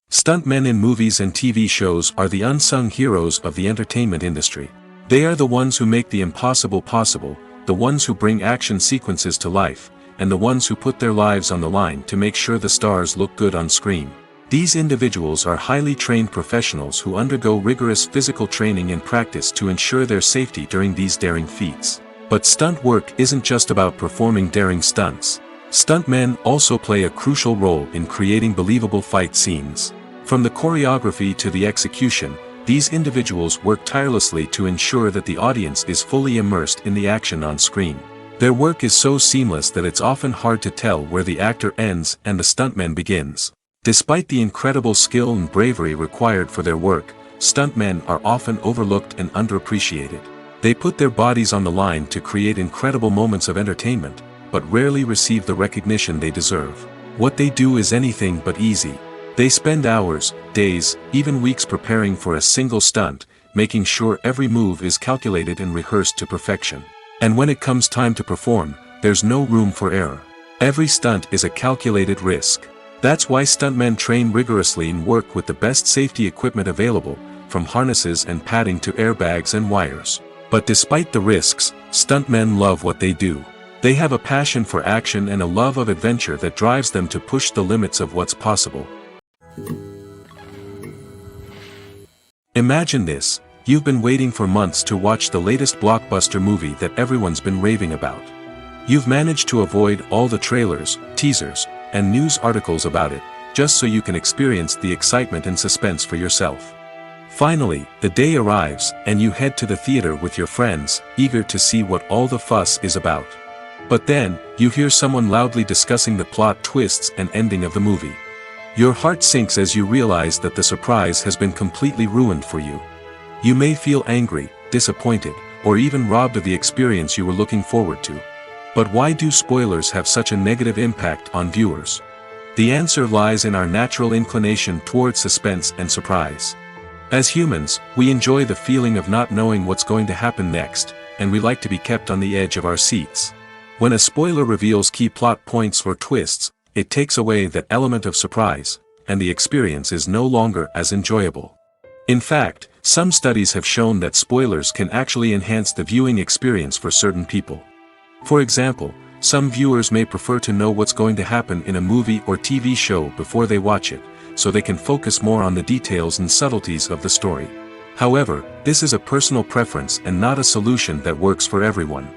Speaker 1: Stuntmen in movies and TV shows are the unsung heroes of the entertainment industry. They are the ones who make the impossible possible, the ones who bring action sequences to life, and the ones who put their lives on the line to make sure the stars look good on screen. These individuals are highly trained professionals who undergo rigorous physical training and practice to ensure their safety during these daring feats. But stunt work isn't just about performing daring stunts. Stuntmen also play a crucial role in creating believable fight scenes. From the choreography to the execution, these individuals work tirelessly to ensure that the audience is fully immersed in the action on screen. Their work is so seamless that it's often hard to tell where the actor ends and the stuntman begins. Despite the incredible skill and bravery required for their work, stuntmen are often overlooked and underappreciated. They put their bodies on the line to create incredible moments of entertainment, but rarely receive the recognition they deserve. What they do is anything but easy. They spend hours, days, even weeks preparing for a single stunt, making sure every move is calculated and rehearsed to perfection. And when it comes time to perform, there's no room for error. Every stunt is a calculated risk. That's why stuntmen train rigorously and work with the best safety equipment available, from harnesses and padding to airbags and wires. But despite the risks, stuntmen love what they do. They have a passion for action and a love of adventure that drives them to push the limits of what's possible. Imagine this: you've been waiting for months to watch the latest blockbuster movie that everyone's been raving about. You've managed to avoid all the trailers, teasers, and news articles about it, just so you can experience the excitement and suspense for yourself. Finally, the day arrives, and you head to the theater with your friends, eager to see what all the fuss is about. But then, you hear someone loudly discussing the plot twists and ending of the movie. Your heart sinks as you realize that the surprise has been completely ruined for you. You may feel angry, disappointed, or even robbed of the experience you were looking forward to. But why do spoilers have such a negative impact on viewers? The answer lies in our natural inclination toward suspense and surprise. As humans, we enjoy the feeling of not knowing what's going to happen next, and we like to be kept on the edge of our seats. When a spoiler reveals key plot points or twists, it takes away that element of surprise, and the experience is no longer as enjoyable. In fact, some studies have shown that spoilers can actually enhance the viewing experience for certain people. For example, some viewers may prefer to know what's going to happen in a movie or TV show before they watch it, so they can focus more on the details and subtleties of the story. However, this is a personal preference and not a solution that works for everyone.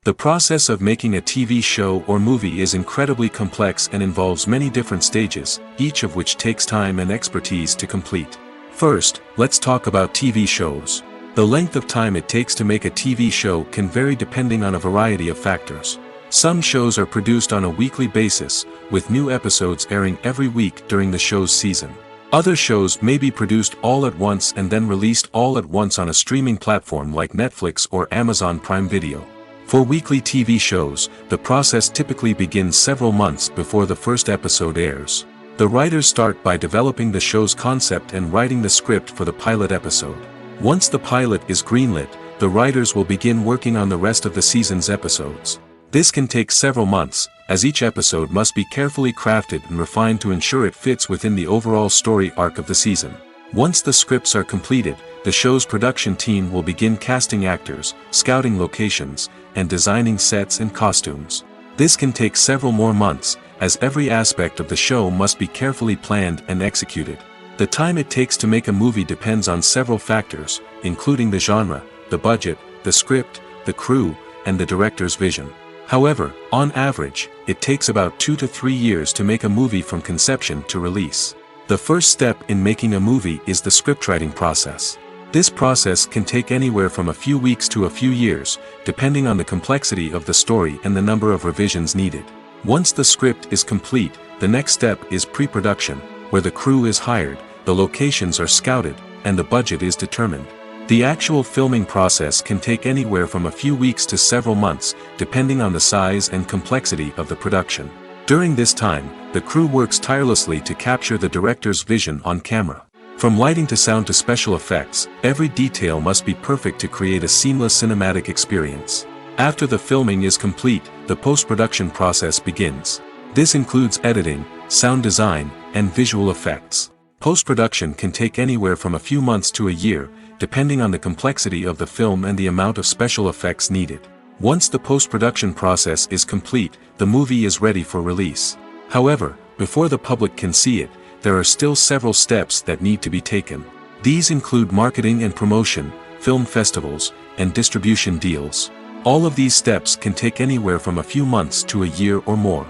Speaker 1: The process of making a TV show or movie is incredibly complex and involves many different stages, each of which takes time and expertise to complete. First, let's talk about TV shows. The length of time it takes to make a TV show can vary depending on a variety of factors. Some shows are produced on a weekly basis, with new episodes airing every week during the show's season. Other shows may be produced all at once and then released all at once on a streaming platform like Netflix or Amazon Prime Video. For weekly TV shows, the process typically begins several months before the first episode airs. The writers start by developing the show's concept and writing the script for the pilot episode. Once the pilot is greenlit, the writers will begin working on the rest of the season's episodes. This can take several months, as each episode must be carefully crafted and refined to ensure it fits within the overall story arc of the season. Once the scripts are completed, the show's production team will begin casting actors, scouting locations, and designing sets and costumes. This can take several more months, as every aspect of the show must be carefully planned and executed. The time it takes to make a movie depends on several factors, including the genre, the budget, the script, the crew, and the director's vision. However, on average, it takes about 2 to 3 years to make a movie from conception to release. The first step in making a movie is the scriptwriting process. This process can take anywhere from a few weeks to a few years, depending on the complexity of the story and the number of revisions needed. Once the script is complete, the next step is pre-production, where the crew is hired, the locations are scouted, and the budget is determined. The actual filming process can take anywhere from a few weeks to several months, depending on the size and complexity of the production. During this time, the crew works tirelessly to capture the director's vision on camera. From lighting to sound to special effects, every detail must be perfect to create a seamless cinematic experience. After the filming is complete, the post-production process begins. This includes editing, sound design, and visual effects. Post-production can take anywhere from a few months to a year, depending on the complexity of the film and the amount of special effects needed. Once the post-production process is complete, the movie is ready for release. However, before the public can see it, there are still several steps that need to be taken. These include marketing and promotion, film festivals, and distribution deals. All of these steps can take anywhere from a few months to a year or more.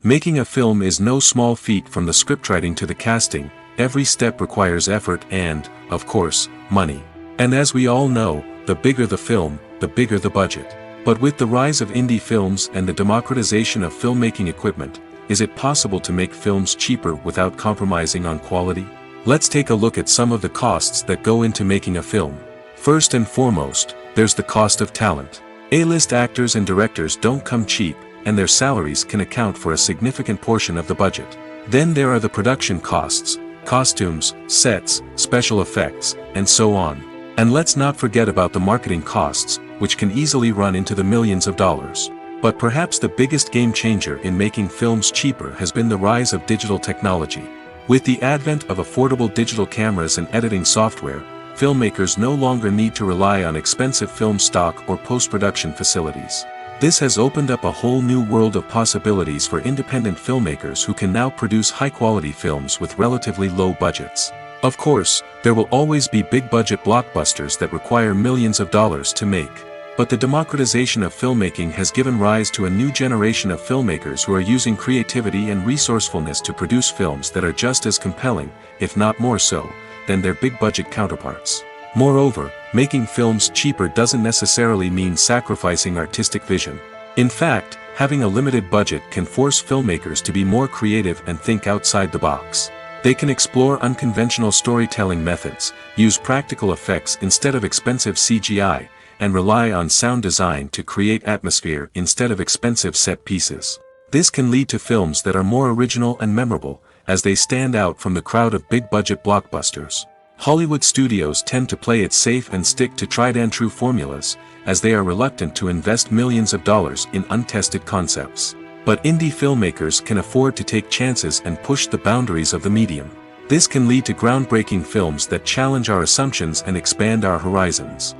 Speaker 1: Making a film is no small feat. From the scriptwriting to the casting, every step requires effort and, of course, money. And as we all know, the bigger the film, the bigger the budget. But with the rise of indie films and the democratization of filmmaking equipment, is it possible to make films cheaper without compromising on quality? Let's take a look at some of the costs that go into making a film. First and foremost, there's the cost of talent. A-list actors and directors don't come cheap, and their salaries can account for a significant portion of the budget. Then there are the production costs, costumes, sets, special effects, and so on. And let's not forget about the marketing costs, which can easily run into the millions of dollars. But perhaps the biggest game changer in making films cheaper has been the rise of digital technology. With the advent of affordable digital cameras and editing software, filmmakers no longer need to rely on expensive film stock or post-production facilities. This has opened up a whole new world of possibilities for independent filmmakers who can now produce high-quality films with relatively low budgets. Of course, there will always be big-budget blockbusters that require millions of dollars to make. But the democratization of filmmaking has given rise to a new generation of filmmakers who are using creativity and resourcefulness to produce films that are just as compelling, if not more so, than their big-budget counterparts. Moreover, making films cheaper doesn't necessarily mean sacrificing artistic vision. In fact, having a limited budget can force filmmakers to be more creative and think outside the box. They can explore unconventional storytelling methods, use practical effects instead of expensive CGI, and rely on sound design to create atmosphere instead of expensive set pieces. This can lead to films that are more original and memorable, as they stand out from the crowd of big-budget blockbusters. Hollywood studios tend to play it safe and stick to tried-and-true formulas, as they are reluctant to invest millions of dollars in untested concepts. But indie filmmakers can afford to take chances and push the boundaries of the medium. This can lead to groundbreaking films that challenge our assumptions and expand our horizons.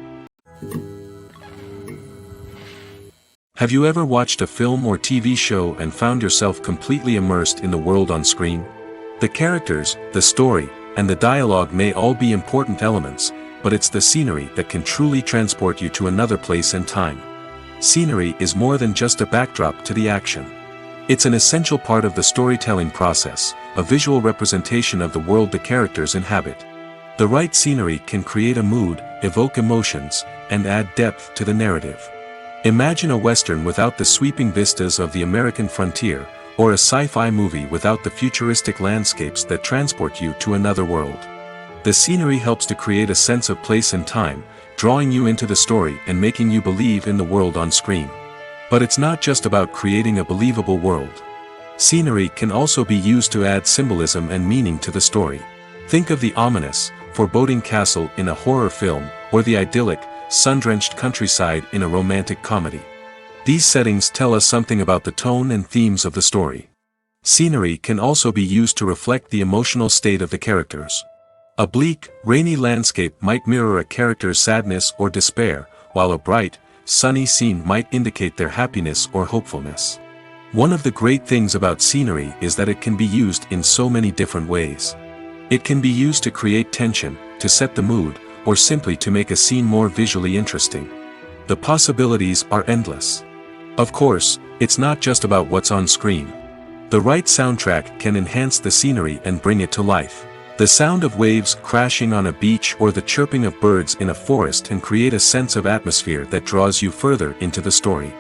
Speaker 1: Have you ever watched a film or TV show and found yourself completely immersed in the world on screen? The characters, the story, and the dialogue may all be important elements, but it's the scenery that can truly transport you to another place and time. Scenery is more than just a backdrop to the action. It's an essential part of the storytelling process, a visual representation of the world the characters inhabit. The right scenery can create a mood, evoke emotions, and add depth to the narrative. Imagine a Western without the sweeping vistas of the American frontier, or a sci-fi movie without the futuristic landscapes that transport you to another world. The scenery helps to create a sense of place and time, drawing you into the story and making you believe in the world on screen. But it's not just about creating a believable world. Scenery can also be used to add symbolism and meaning to the story. Think of the ominous, foreboding castle in a horror film, or the idyllic, sun-drenched countryside in a romantic comedy. These settings tell us something about the tone and themes of the story. Scenery can also be used to reflect the emotional state of the characters. A bleak, rainy landscape might mirror a character's sadness or despair, while a bright, sunny scene might indicate their happiness or hopefulness. One of the great things about scenery is that it can be used in so many different ways. It can be used to create tension, to set the mood, or simply to make a scene more visually interesting. The possibilities are endless. Of course, it's not just about what's on screen. The right soundtrack can enhance the scenery and bring it to life. The sound of waves crashing on a beach or the chirping of birds in a forest can create a sense of atmosphere that draws you further into the story.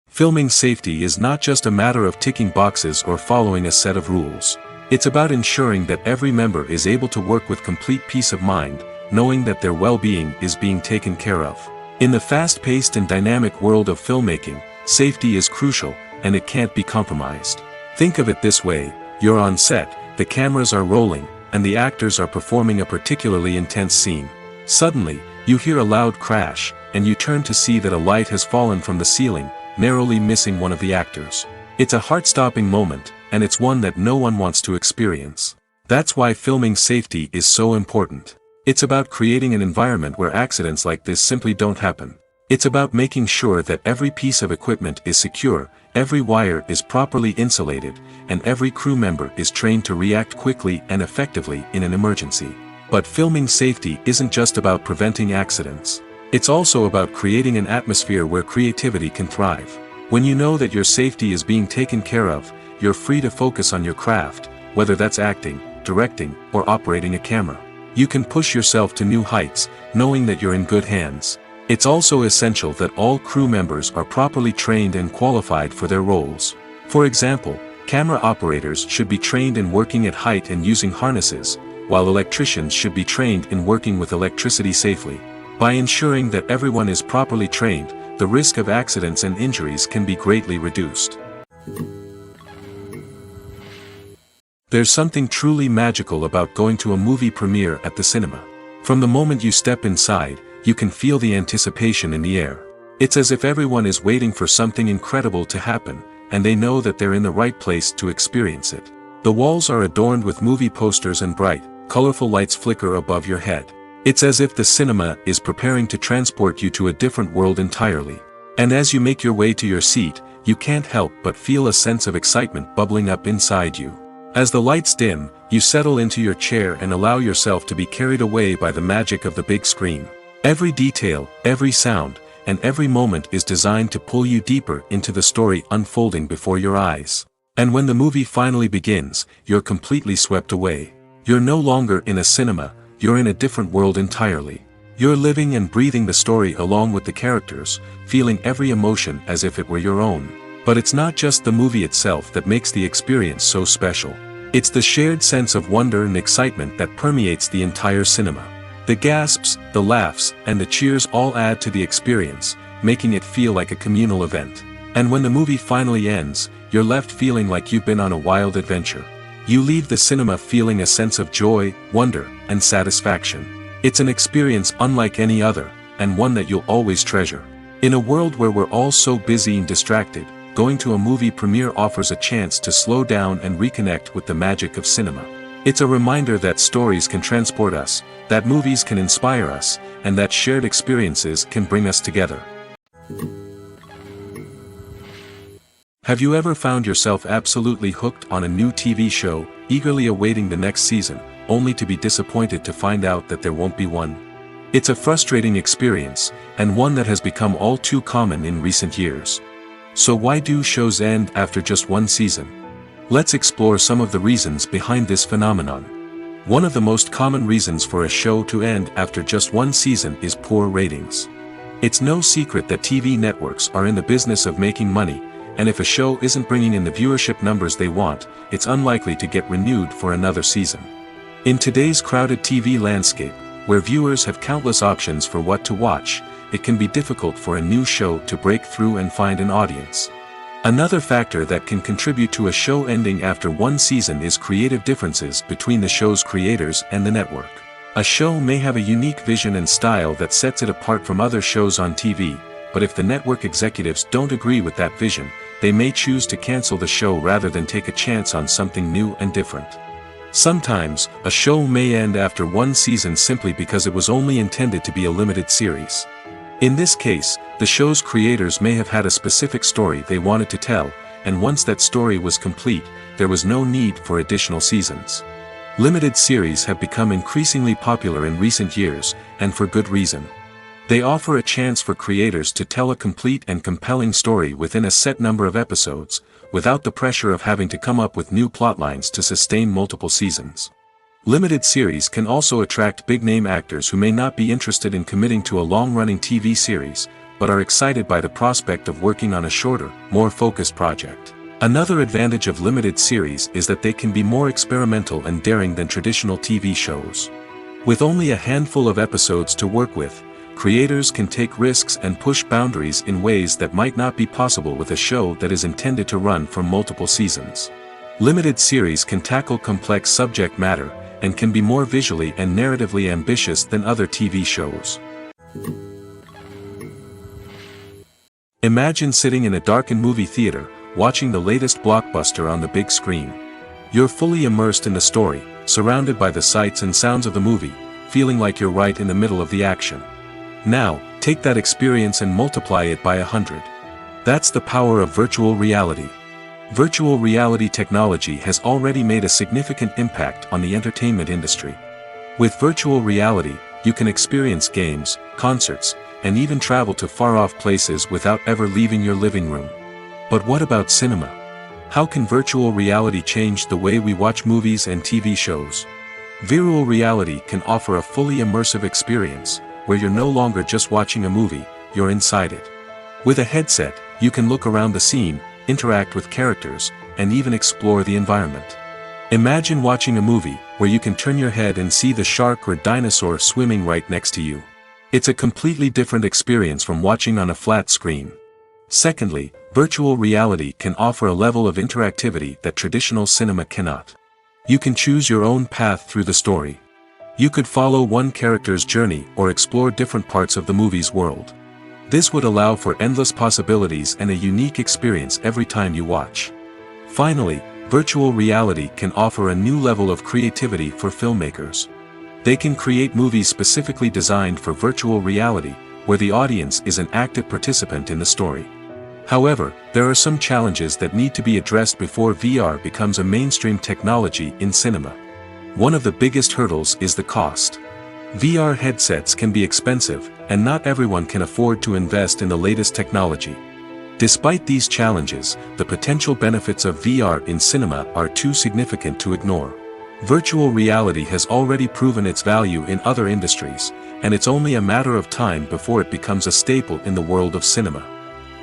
Speaker 1: Filming safety is not just a matter of ticking boxes or following a set of rules. It's about ensuring that every member is able to work with complete peace of mind, knowing that their well-being is being taken care of. In the fast-paced and dynamic world of filmmaking, safety is crucial, and it can't be compromised. Think of it this way: you're on set, the cameras are rolling, and the actors are performing a particularly intense scene. Suddenly, you hear a loud crash, and you turn to see that a light has fallen from the ceiling, narrowly missing one of the actors. It's a heart-stopping moment, and it's one that no one wants to experience. That's why filming safety is so important. It's about creating an environment where accidents like this simply don't happen. It's about making sure that every piece of equipment is secure, every wire is properly insulated, and every crew member is trained to react quickly and effectively in an emergency. But filming safety isn't just about preventing accidents. It's also about creating an atmosphere where creativity can thrive. When you know that your safety is being taken care of, you're free to focus on your craft, whether that's acting, directing, or operating a camera. You can push yourself to new heights, knowing that you're in good hands. It's also essential that all crew members are properly trained and qualified for their roles. For example, camera operators should be trained in working at height and using harnesses, while electricians should be trained in working with electricity safely. By ensuring that everyone is properly trained, the risk of accidents and injuries can be greatly reduced. There's something truly magical about going to a movie premiere at the cinema. From the moment you step inside, you can feel the anticipation in the air. It's as if everyone is waiting for something incredible to happen, and they know that they're in the right place to experience it. The walls are adorned with movie posters and bright, colorful lights flicker above your head. It's as if the cinema is preparing to transport you to a different world entirely. And as you make your way to your seat, you can't help but feel a sense of excitement bubbling up inside you. As the lights dim, you settle into your chair and allow yourself to be carried away by the magic of the big screen. Every detail, every sound, and every moment is designed to pull you deeper into the story unfolding before your eyes. And when the movie finally begins, you're completely swept away. You're no longer in a cinema, you're in a different world entirely. You're living and breathing the story along with the characters, feeling every emotion as if it were your own. But it's not just the movie itself that makes the experience so special. It's the shared sense of wonder and excitement that permeates the entire cinema. The gasps, the laughs, and the cheers all add to the experience, making it feel like a communal event. And when the movie finally ends, you're left feeling like you've been on a wild adventure. You leave the cinema feeling a sense of joy, wonder, and satisfaction. It's an experience unlike any other, and one that you'll always treasure. In a world where we're all so busy and distracted, going to a movie premiere offers a chance to slow down and reconnect with the magic of cinema. It's a reminder that stories can transport us, that movies can inspire us, and that shared experiences can bring us together. Have you ever found yourself absolutely hooked on a new TV show, eagerly awaiting the next season, only to be disappointed to find out that there won't be one? It's a frustrating experience, and one that has become all too common in recent years. So why do shows end after just one season? Let's explore some of the reasons behind this phenomenon. One of the most common reasons for a show to end after just one season is poor ratings. It's no secret that TV networks are in the business of making money, and if a show isn't bringing in the viewership numbers they want, it's unlikely to get renewed for another season. In today's crowded TV landscape, where viewers have countless options for what to watch, it can be difficult for a new show to break through and find an audience. Another factor that can contribute to a show ending after one season is creative differences between the show's creators and the network. A show may have a unique vision and style that sets it apart from other shows on TV, but if the network executives don't agree with that vision, they may choose to cancel the show rather than take a chance on something new and different. Sometimes, a show may end after one season simply because it was only intended to be a limited series. In this case, the show's creators may have had a specific story they wanted to tell, and once that story was complete, there was no need for additional seasons. Limited series have become increasingly popular in recent years, and for good reason. They offer a chance for creators to tell a complete and compelling story within a set number of episodes, without the pressure of having to come up with new plotlines to sustain multiple seasons. Limited series can also attract big-name actors who may not be interested in committing to a long-running TV series, but are excited by the prospect of working on a shorter, more focused project. Another advantage of limited series is that they can be more experimental and daring than traditional TV shows. With only a handful of episodes to work with, creators can take risks and push boundaries in ways that might not be possible with a show that is intended to run for multiple seasons. Limited series can tackle complex subject matter, and can be more visually and narratively ambitious than other TV shows. Imagine sitting in a darkened movie theater, watching the latest blockbuster on the big screen. You're fully immersed in the story, surrounded by the sights and sounds of the movie, feeling like you're right in the middle of the action. Now, take that experience and multiply it by 100. That's the power of virtual reality. Virtual reality technology has already made a significant impact on the entertainment industry. With virtual reality, you can experience games, concerts, and even travel to far-off places without ever leaving your living room. But what about cinema? How can virtual reality change the way we watch movies and TV shows? Virtual reality can offer a fully immersive experience, where you're no longer just watching a movie, you're inside it. With a headset, you can look around the scene, interact with characters, and even explore the environment. Imagine watching a movie where you can turn your head and see the shark or dinosaur swimming right next to you. It's a completely different experience from watching on a flat screen. Secondly, virtual reality can offer a level of interactivity that traditional cinema cannot. You can choose your own path through the story. You could follow one character's journey or explore different parts of the movie's world. This would allow for endless possibilities and a unique experience every time you watch. Finally, virtual reality can offer a new level of creativity for filmmakers. They can create movies specifically designed for virtual reality, where the audience is an active participant in the story. However, there are some challenges that need to be addressed before VR becomes a mainstream technology in cinema. One of the biggest hurdles is the cost. VR headsets can be expensive, and not everyone can afford to invest in the latest technology. Despite these challenges, the potential benefits of VR in cinema are too significant to ignore. Virtual reality has already proven its value in other industries, and it's only a matter of time before it becomes a staple in the world of cinema.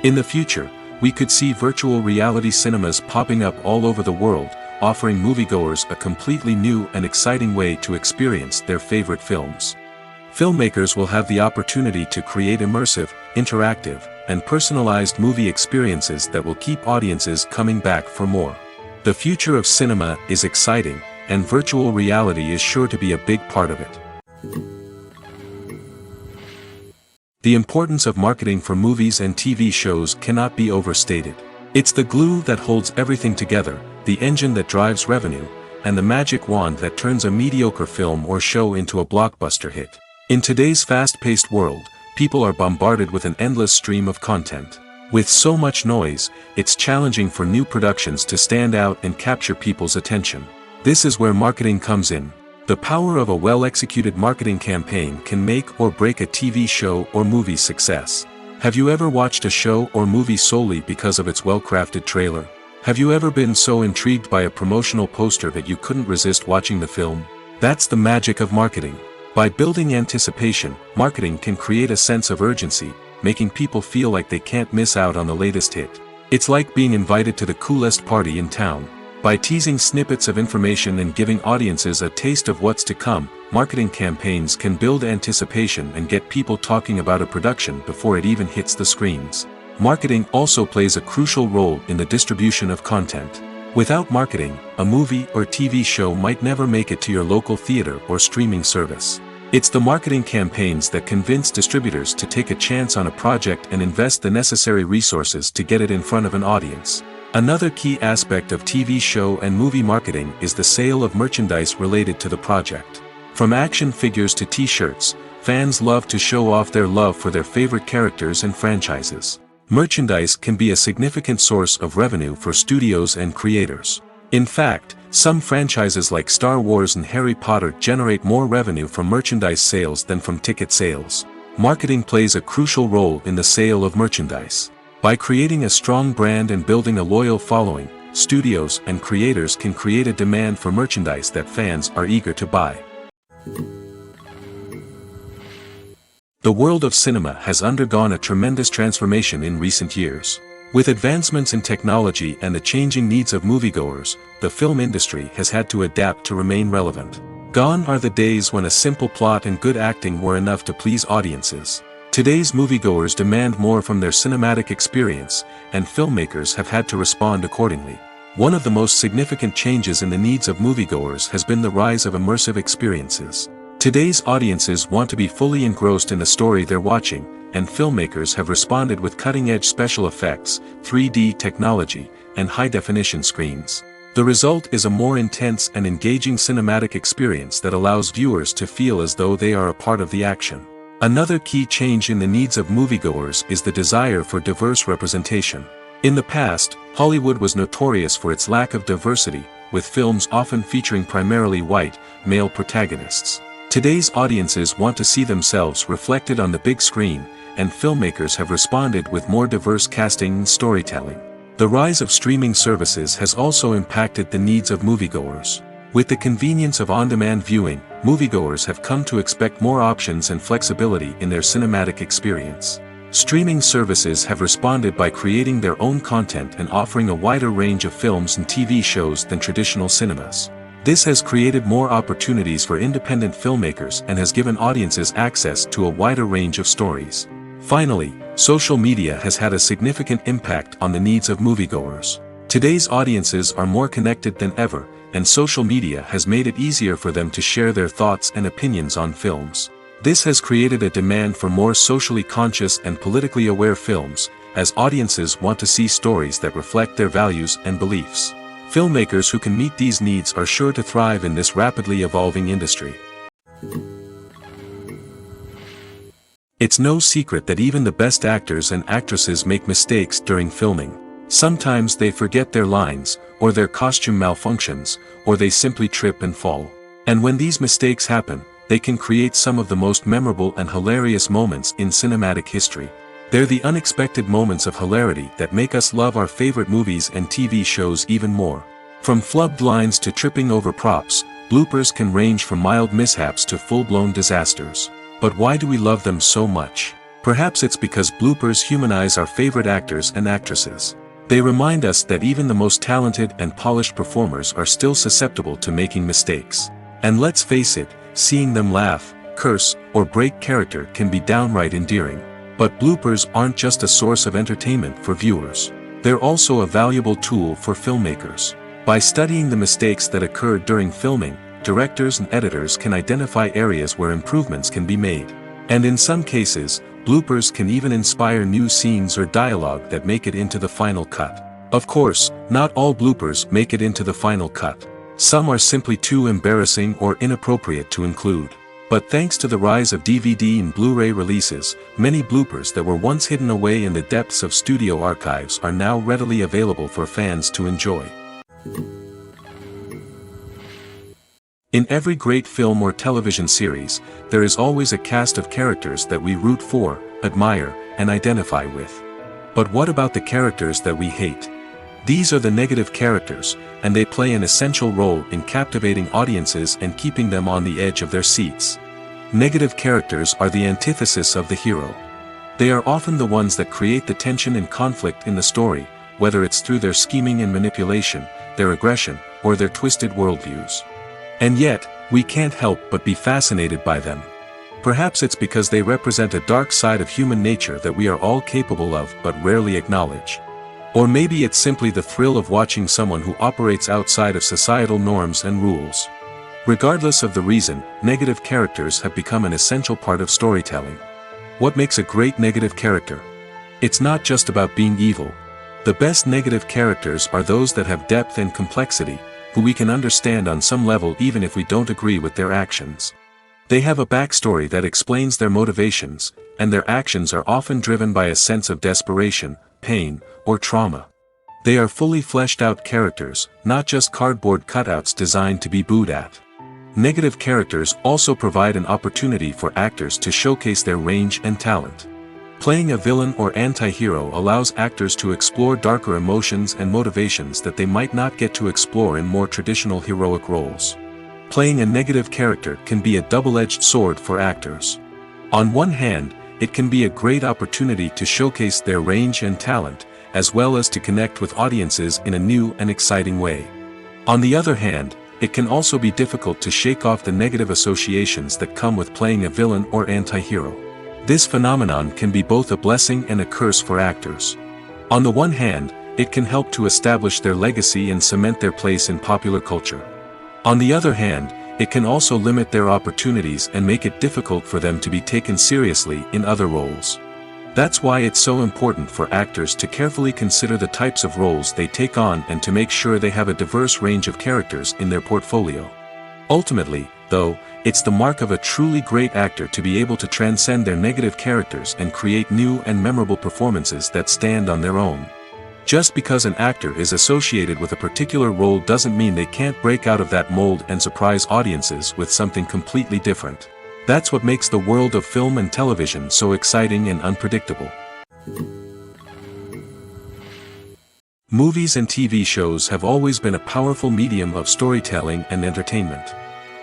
Speaker 1: In the future, we could see virtual reality cinemas popping up all over the world, offering moviegoers a completely new and exciting way to experience their favorite films. Filmmakers will have the opportunity to create immersive, interactive, and personalized movie experiences that will keep audiences coming back for more. The future of cinema is exciting, and virtual reality is sure to be a big part of it. The importance of marketing for movies and TV shows cannot be overstated. It's the glue that holds everything together, the engine that drives revenue, and the magic wand that turns a mediocre film or show into a blockbuster hit. In today's fast-paced world, people are bombarded with an endless stream of content. With so much noise, it's challenging for new productions to stand out and capture people's attention. This is where marketing comes in. The power of a well-executed marketing campaign can make or break a TV show or movie's success. Have you ever watched a show or movie solely because of its well-crafted trailer? Have you ever been so intrigued by a promotional poster that you couldn't resist watching the film? That's the magic of marketing. By building anticipation, marketing can create a sense of urgency, making people feel like they can't miss out on the latest hit. It's like being invited to the coolest party in town. By teasing snippets of information and giving audiences a taste of what's to come, marketing campaigns can build anticipation and get people talking about a production before it even hits the screens. Marketing also plays a crucial role in the distribution of content. Without marketing, a movie or TV show might never make it to your local theater or streaming service. It's the marketing campaigns that convince distributors to take a chance on a project and invest the necessary resources to get it in front of an audience. Another key aspect of TV show and movie marketing is the sale of merchandise related to the project. From action figures to t-shirts, fans love to show off their love for their favorite characters and franchises. Merchandise can be a significant source of revenue for studios and creators. In fact, some franchises like Star Wars and Harry Potter generate more revenue from merchandise sales than from ticket sales. Marketing plays a crucial role in the sale of merchandise. By creating a strong brand and building a loyal following, studios and creators can create a demand for merchandise that fans are eager to buy. The world of cinema has undergone a tremendous transformation in recent years. With advancements in technology and the changing needs of moviegoers, the film industry has had to adapt to remain relevant. Gone are the days when a simple plot and good acting were enough to please audiences. Today's moviegoers demand more from their cinematic experience, and filmmakers have had to respond accordingly. One of the most significant changes in the needs of moviegoers has been the rise of immersive experiences. Today's audiences want to be fully engrossed in the story they're watching, and filmmakers have responded with cutting-edge special effects, 3D technology, and high-definition screens. The result is a more intense and engaging cinematic experience that allows viewers to feel as though they are a part of the action. Another key change in the needs of moviegoers is the desire for diverse representation. In the past, Hollywood was notorious for its lack of diversity, with films often featuring primarily white, male protagonists. Today's audiences want to see themselves reflected on the big screen, and filmmakers have responded with more diverse casting and storytelling. The rise of streaming services has also impacted the needs of moviegoers. With the convenience of on-demand viewing, moviegoers have come to expect more options and flexibility in their cinematic experience. Streaming services have responded by creating their own content and offering a wider range of films and TV shows than traditional cinemas. This has created more opportunities for independent filmmakers and has given audiences access to a wider range of stories. Finally, social media has had a significant impact on the needs of moviegoers. Today's audiences are more connected than ever, and social media has made it easier for them to share their thoughts and opinions on films. This has created a demand for more socially conscious and politically aware films, as audiences want to see stories that reflect their values and beliefs. Filmmakers who can meet these needs are sure to thrive in this rapidly evolving industry. It's no secret that even the best actors and actresses make mistakes during filming. Sometimes they forget their lines, or their costume malfunctions, or they simply trip and fall. And when these mistakes happen, they can create some of the most memorable and hilarious moments in cinematic history. They're the unexpected moments of hilarity that make us love our favorite movies and TV shows even more. From flubbed lines to tripping over props, bloopers can range from mild mishaps to full-blown disasters. But why do we love them so much? Perhaps it's because bloopers humanize our favorite actors and actresses. They remind us that even the most talented and polished performers are still susceptible to making mistakes. And let's face it, seeing them laugh, curse, or break character can be downright endearing. But bloopers aren't just a source of entertainment for viewers. They're also a valuable tool for filmmakers. By studying the mistakes that occurred during filming, directors and editors can identify areas where improvements can be made. And in some cases, bloopers can even inspire new scenes or dialogue that make it into the final cut. Of course, not all bloopers make it into the final cut. Some are simply too embarrassing or inappropriate to include. But thanks to the rise of DVD and Blu-ray releases, many bloopers that were once hidden away in the depths of studio archives are now readily available for fans to enjoy. In every great film or television series, there is always a cast of characters that we root for, admire, and identify with. But what about the characters that we hate? These are the negative characters, and they play an essential role in captivating audiences and keeping them on the edge of their seats. Negative characters are the antithesis of the hero. They are often the ones that create the tension and conflict in the story, whether it's through their scheming and manipulation, their aggression, or their twisted worldviews. And yet, we can't help but be fascinated by them. Perhaps it's because they represent a dark side of human nature that we are all capable of but rarely acknowledge. Or maybe it's simply the thrill of watching someone who operates outside of societal norms and rules. Regardless of the reason, negative characters have become an essential part of storytelling. What makes a great negative character? It's not just about being evil. The best negative characters are those that have depth and complexity, who we can understand on some level even if we don't agree with their actions. They have a backstory that explains their motivations, and their actions are often driven by a sense of desperation, pain, or trauma. They are fully fleshed out characters, not just cardboard cutouts designed to be booed at. Negative characters also provide an opportunity for actors to showcase their range and talent. Playing a villain or anti-hero allows actors to explore darker emotions and motivations that they might not get to explore in more traditional heroic roles. Playing a negative character can be a double-edged sword for actors. On one hand, it can be a great opportunity to showcase their range and talent, as well as to connect with audiences in a new and exciting way. On the other hand, it can also be difficult to shake off the negative associations that come with playing a villain or anti-hero. This phenomenon can be both a blessing and a curse for actors. On the one hand, it can help to establish their legacy and cement their place in popular culture. On the other hand, it can also limit their opportunities and make it difficult for them to be taken seriously in other roles. That's why it's so important for actors to carefully consider the types of roles they take on and to make sure they have a diverse range of characters in their portfolio. Ultimately, though, it's the mark of a truly great actor to be able to transcend their negative characters and create new and memorable performances that stand on their own. Just because an actor is associated with a particular role doesn't mean they can't break out of that mold and surprise audiences with something completely different. That's what makes the world of film and television so exciting and unpredictable. Movies and TV shows have always been a powerful medium of storytelling and entertainment.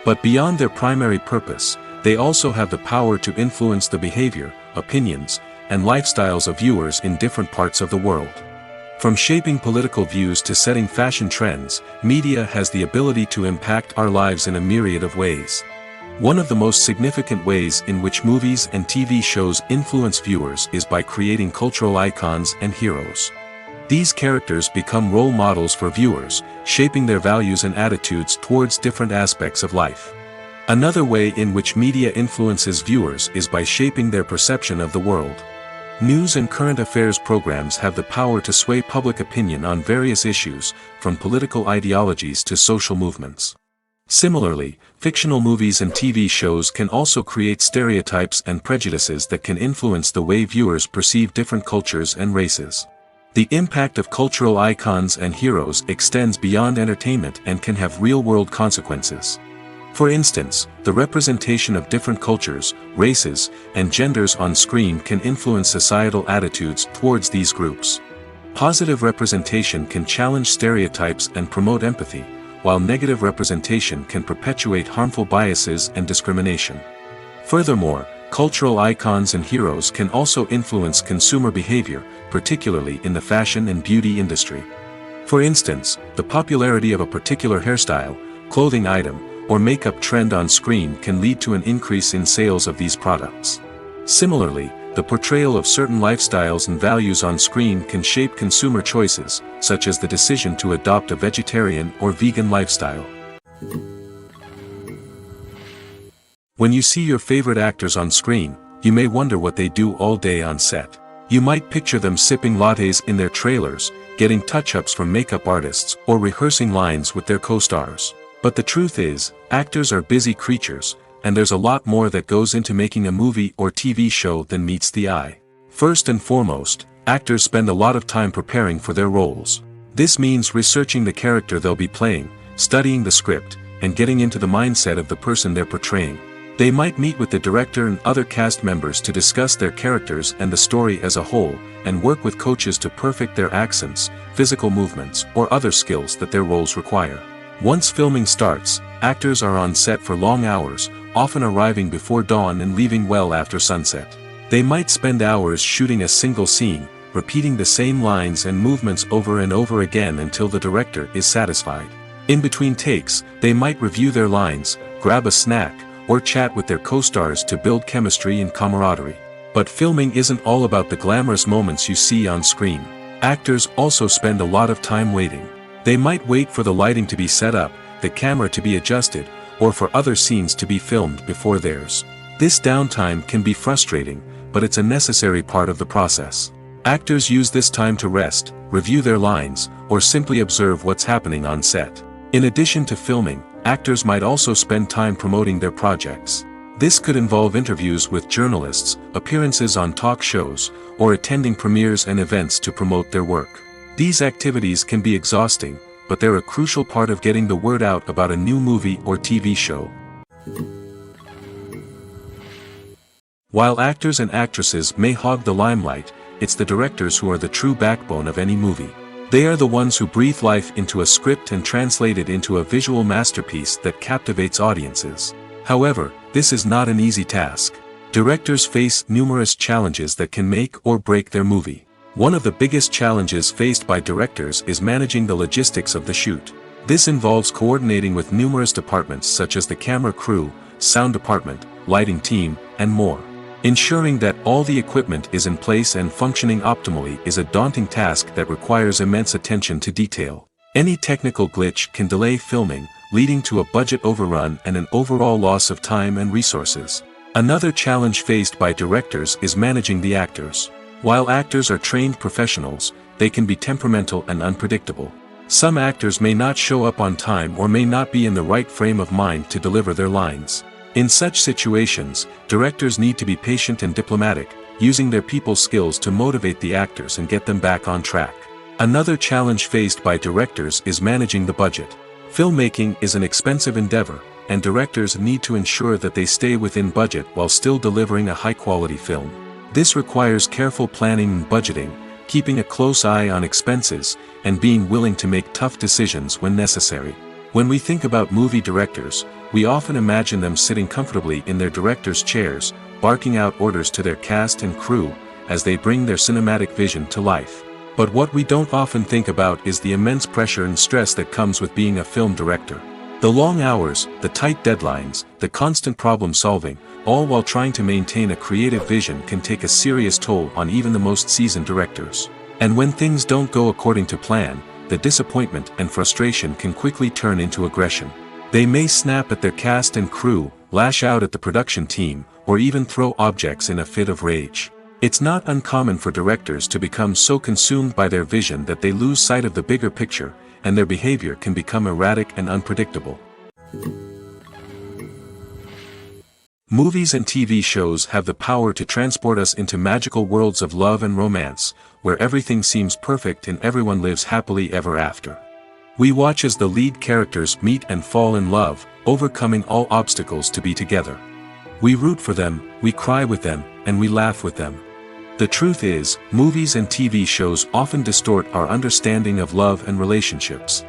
Speaker 1: But beyond their primary purpose, they also have the power to influence the behavior, opinions, and lifestyles of viewers in different parts of the world. From shaping political views to setting fashion trends, media has the ability to impact our lives in a myriad of ways. One of the most significant ways in which movies and TV shows influence viewers is by creating cultural icons and heroes. These characters become role models for viewers, shaping their values and attitudes towards different aspects of life. Another way in which media influences viewers is by shaping their perception of the world. News and current affairs programs have the power to sway public opinion on various issues, from political ideologies to social movements. Similarly, fictional movies and TV shows can also create stereotypes and prejudices that can influence the way viewers perceive different cultures and races. The impact of cultural icons and heroes extends beyond entertainment and can have real-world consequences. For instance, the representation of different cultures, races, and genders on screen can influence societal attitudes towards these groups. Positive representation can challenge stereotypes and promote empathy, while negative representation can perpetuate harmful biases and discrimination. Furthermore, cultural icons and heroes can also influence consumer behavior, particularly in the fashion and beauty industry. For instance, the popularity of a particular hairstyle, clothing item, or makeup trend on screen can lead to an increase in sales of these products. Similarly, the portrayal of certain lifestyles and values on screen can shape consumer choices, such as the decision to adopt a vegetarian or vegan lifestyle. When you see your favorite actors on screen, you may wonder what they do all day on set. You might picture them sipping lattes in their trailers, getting touch-ups from makeup artists, or rehearsing lines with their co-stars. But the truth is, actors are busy creatures, and there's a lot more that goes into making a movie or TV show than meets the eye. First and foremost, actors spend a lot of time preparing for their roles. This means researching the character they'll be playing, studying the script, and getting into the mindset of the person they're portraying. They might meet with the director and other cast members to discuss their characters and the story as a whole, and work with coaches to perfect their accents, physical movements, or other skills that their roles require. Once filming starts, actors are on set for long hours, often arriving before dawn and leaving well after sunset. They might spend hours shooting a single scene, repeating the same lines and movements over and over again until the director is satisfied. In between takes, they might review their lines, grab a snack, or chat with their co-stars to build chemistry and camaraderie. But filming isn't all about the glamorous moments you see on screen. Actors also spend a lot of time waiting. They might wait for the lighting to be set up, the camera to be adjusted, or for other scenes to be filmed before theirs. This downtime can be frustrating, but it's a necessary part of the process. Actors use this time to rest, review their lines, or simply observe what's happening on set. In addition to filming, actors might also spend time promoting their projects. This could involve interviews with journalists, appearances on talk shows, or attending premieres and events to promote their work. These activities can be exhausting, but they're a crucial part of getting the word out about a new movie or TV show. While actors and actresses may hog the limelight, it's the directors who are the true backbone of any movie. They are the ones who breathe life into a script and translate it into a visual masterpiece that captivates audiences. However, this is not an easy task. Directors face numerous challenges that can make or break their movie. One of the biggest challenges faced by directors is managing the logistics of the shoot. This involves coordinating with numerous departments such as the camera crew, sound department, lighting team, and more. Ensuring that all the equipment is in place and functioning optimally is a daunting task that requires immense attention to detail. Any technical glitch can delay filming, leading to a budget overrun and an overall loss of time and resources. Another challenge faced by directors is managing the actors. While actors are trained professionals, they can be temperamental and unpredictable. Some actors may not show up on time or may not be in the right frame of mind to deliver their lines. In such situations, directors need to be patient and diplomatic, using their people skills to motivate the actors and get them back on track. Another challenge faced by directors is managing the budget. Filmmaking is an expensive endeavor, and directors need to ensure that they stay within budget while still delivering a high-quality film. This requires careful planning and budgeting, keeping a close eye on expenses, and being willing to make tough decisions when necessary. When we think about movie directors, we often imagine them sitting comfortably in their director's chairs, barking out orders to their cast and crew, as they bring their cinematic vision to life. But what we don't often think about is the immense pressure and stress that comes with being a film director. The long hours, the tight deadlines, the constant problem solving, all while trying to maintain a creative vision can take a serious toll on even the most seasoned directors. And when things don't go according to plan, the disappointment and frustration can quickly turn into aggression. They may snap at their cast and crew, lash out at the production team, or even throw objects in a fit of rage. It's not uncommon for directors to become so consumed by their vision that they lose sight of the bigger picture, and their behavior can become erratic and unpredictable. Movies and TV shows have the power to transport us into magical worlds of love and romance, where everything seems perfect and everyone lives happily ever after. We watch as the lead characters meet and fall in love, overcoming all obstacles to be together. We root for them, we cry with them, and we laugh with them. The truth is, movies and TV shows often distort our understanding of love and relationships.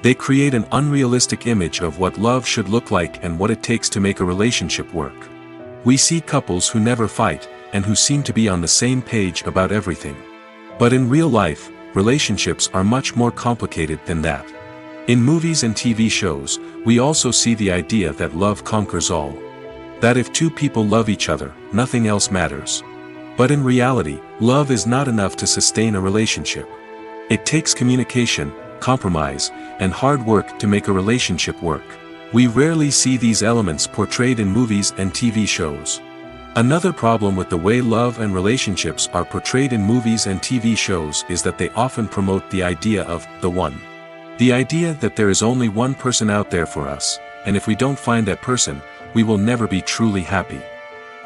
Speaker 1: They create an unrealistic image of what love should look like and what it takes to make a relationship work. We see couples who never fight, and who seem to be on the same page about everything. But in real life, relationships are much more complicated than that. In movies and TV shows, we also see the idea that love conquers all. That if two people love each other, nothing else matters. But in reality, love is not enough to sustain a relationship. It takes communication, compromise, and hard work to make a relationship work. We rarely see these elements portrayed in movies and TV shows. Another problem with the way love and relationships are portrayed in movies and TV shows is that they often promote the idea of the one. The idea that there is only one person out there for us, and if we don't find that person, we will never be truly happy.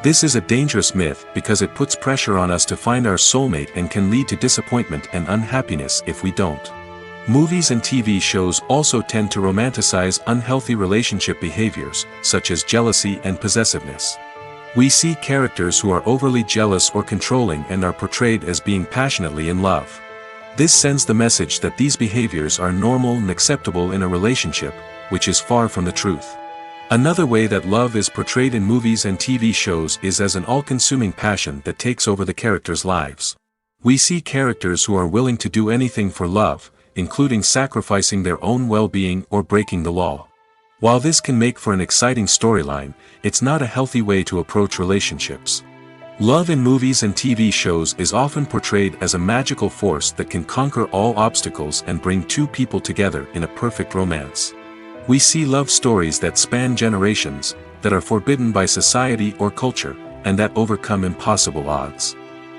Speaker 1: This is a dangerous myth because it puts pressure on us to find our soulmate and can lead to disappointment and unhappiness if we don't. Movies and TV shows also tend to romanticize unhealthy relationship behaviors, such as jealousy and possessiveness. We see characters who are overly jealous or controlling and are portrayed as being passionately in love. This sends the message that these behaviors are normal and acceptable in a relationship, which is far from the truth. Another way that love is portrayed in movies and TV shows is as an all-consuming passion that takes over the characters' lives. We see characters who are willing to do anything for love, including sacrificing their own well-being or breaking the law. While this can make for an exciting storyline, it's not a healthy way to approach relationships. Love in movies and TV shows is often portrayed as a magical force that can conquer all obstacles and bring two people together in a perfect romance. We see love stories that span generations, that are forbidden by society or culture, and that overcome impossible odds.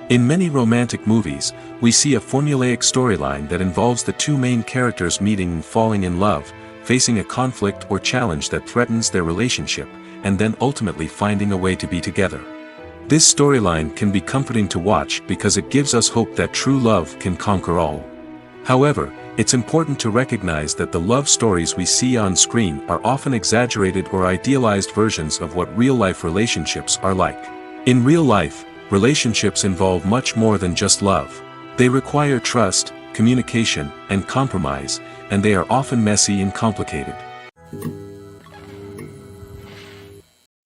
Speaker 1: In many romantic movies, we see a formulaic storyline that involves the two main characters meeting and falling in love, facing a conflict or challenge that threatens their relationship, and then ultimately finding a way to be together. This storyline can be comforting to watch because it gives us hope that true love can conquer all. However, it's important to recognize that the love stories we see on screen are often exaggerated or idealized versions of what real-life relationships are like. In real life, relationships involve much more than just love. They require trust, communication, and compromise, and they are often messy and complicated.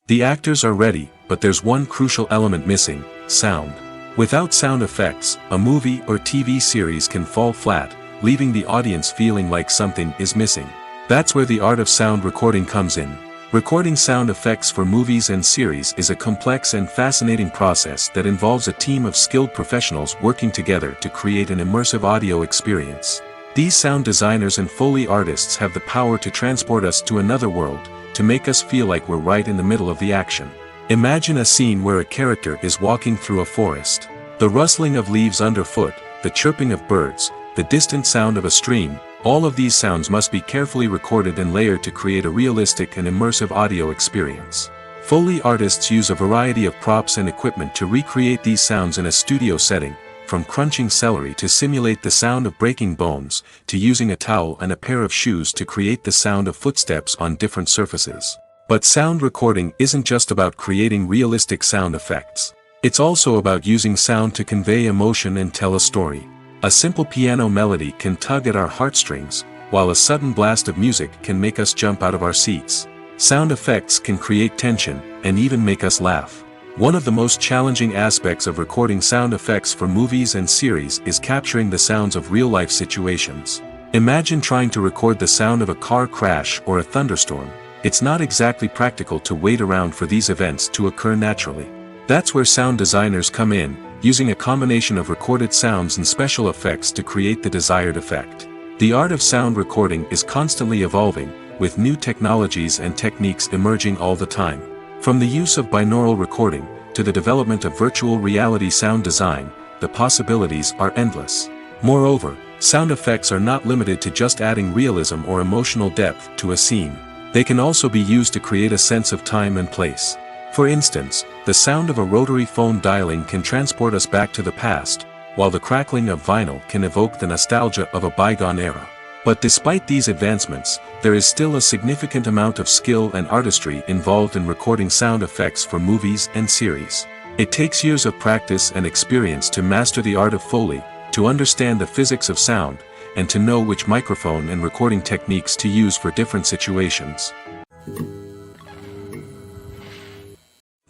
Speaker 1: The actors are ready, but there's one crucial element missing: sound. Without sound effects, a movie or TV series can fall flat, leaving the audience feeling like something is missing. That's where the art of sound recording comes in. Recording sound effects for movies and series is a complex and fascinating process that involves a team of skilled professionals working together to create an immersive audio experience. These sound designers and Foley artists have the power to transport us to another world, to make us feel like we're right in the middle of the action. Imagine a scene where a character is walking through a forest. The rustling of leaves underfoot, the chirping of birds, the distant sound of a stream, all of these sounds must be carefully recorded and layered to create a realistic and immersive audio experience. Foley artists use a variety of props and equipment to recreate these sounds in a studio setting, from crunching celery to simulate the sound of breaking bones, to using a towel and a pair of shoes to create the sound of footsteps on different surfaces. But sound recording isn't just about creating realistic sound effects. It's also about using sound to convey emotion and tell a story. A simple piano melody can tug at our heartstrings, while a sudden blast of music can make us jump out of our seats. Sound effects can create tension, and even make us laugh. One of the most challenging aspects of recording sound effects for movies and series is capturing the sounds of real-life situations. Imagine trying to record the sound of a car crash or a thunderstorm. It's not exactly practical to wait around for these events to occur naturally. That's where sound designers come in, using a combination of recorded sounds and special effects to create the desired effect. The art of sound recording is constantly evolving, with new technologies and techniques emerging all the time. From the use of binaural recording, to the development of virtual reality sound design, the possibilities are endless. Moreover, sound effects are not limited to just adding realism or emotional depth to a scene. They can also be used to create a sense of time and place. For instance, the sound of a rotary phone dialing can transport us back to the past, while the crackling of vinyl can evoke the nostalgia of a bygone era. But despite these advancements, there is still a significant amount of skill and artistry involved in recording sound effects for movies and series. It takes years of practice and experience to master the art of Foley, to understand the physics of sound, and to know which microphone and recording techniques to use for different situations.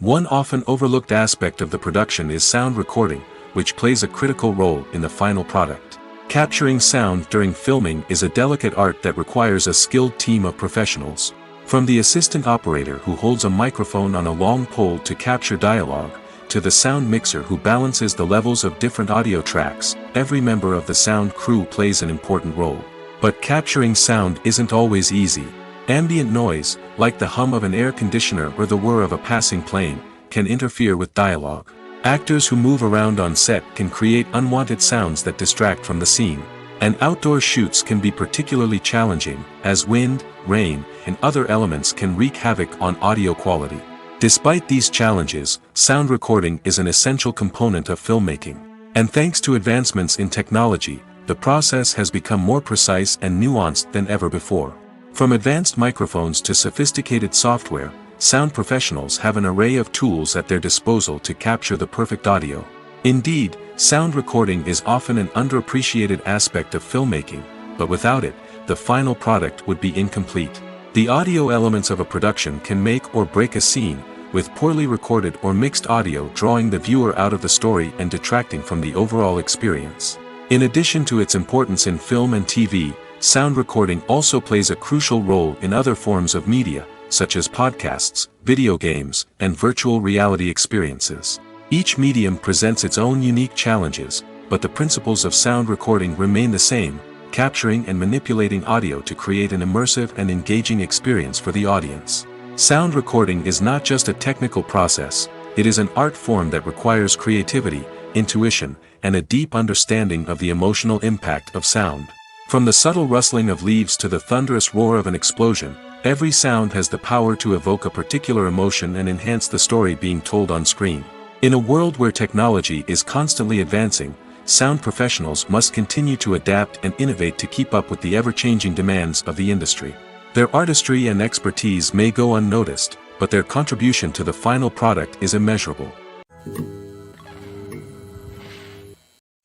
Speaker 1: One often overlooked aspect of the production is sound recording, which plays a critical role in the final product. Capturing sound during filming is a delicate art that requires a skilled team of professionals. From the assistant operator who holds a microphone on a long pole to capture dialogue, to the sound mixer who balances the levels of different audio tracks, every member of the sound crew plays an important role. But capturing sound isn't always easy. Ambient noise, like the hum of an air conditioner or the whir of a passing plane, can interfere with dialogue. Actors who move around on set can create unwanted sounds that distract from the scene. And outdoor shoots can be particularly challenging, as wind, rain, and other elements can wreak havoc on audio quality. Despite these challenges, sound recording is an essential component of filmmaking. And thanks to advancements in technology, the process has become more precise and nuanced than ever before. From advanced microphones to sophisticated software, sound professionals have an array of tools at their disposal to capture the perfect audio. Indeed, sound recording is often an underappreciated aspect of filmmaking, but without it, the final product would be incomplete. The audio elements of a production can make or break a scene, with poorly recorded or mixed audio drawing the viewer out of the story and detracting from the overall experience. In addition to its importance in film and TV, sound recording also plays a crucial role in other forms of media, such as podcasts, video games, and virtual reality experiences. Each medium presents its own unique challenges, but the principles of sound recording remain the same, capturing and manipulating audio to create an immersive and engaging experience for the audience. Sound recording is not just a technical process, it is an art form that requires creativity, intuition, and a deep understanding of the emotional impact of sound. From the subtle rustling of leaves to the thunderous roar of an explosion, every sound has the power to evoke a particular emotion and enhance the story being told on screen. In a world where technology is constantly advancing, sound professionals must continue to adapt and innovate to keep up with the ever-changing demands of the industry. Their artistry and expertise may go unnoticed, but their contribution to the final product is immeasurable.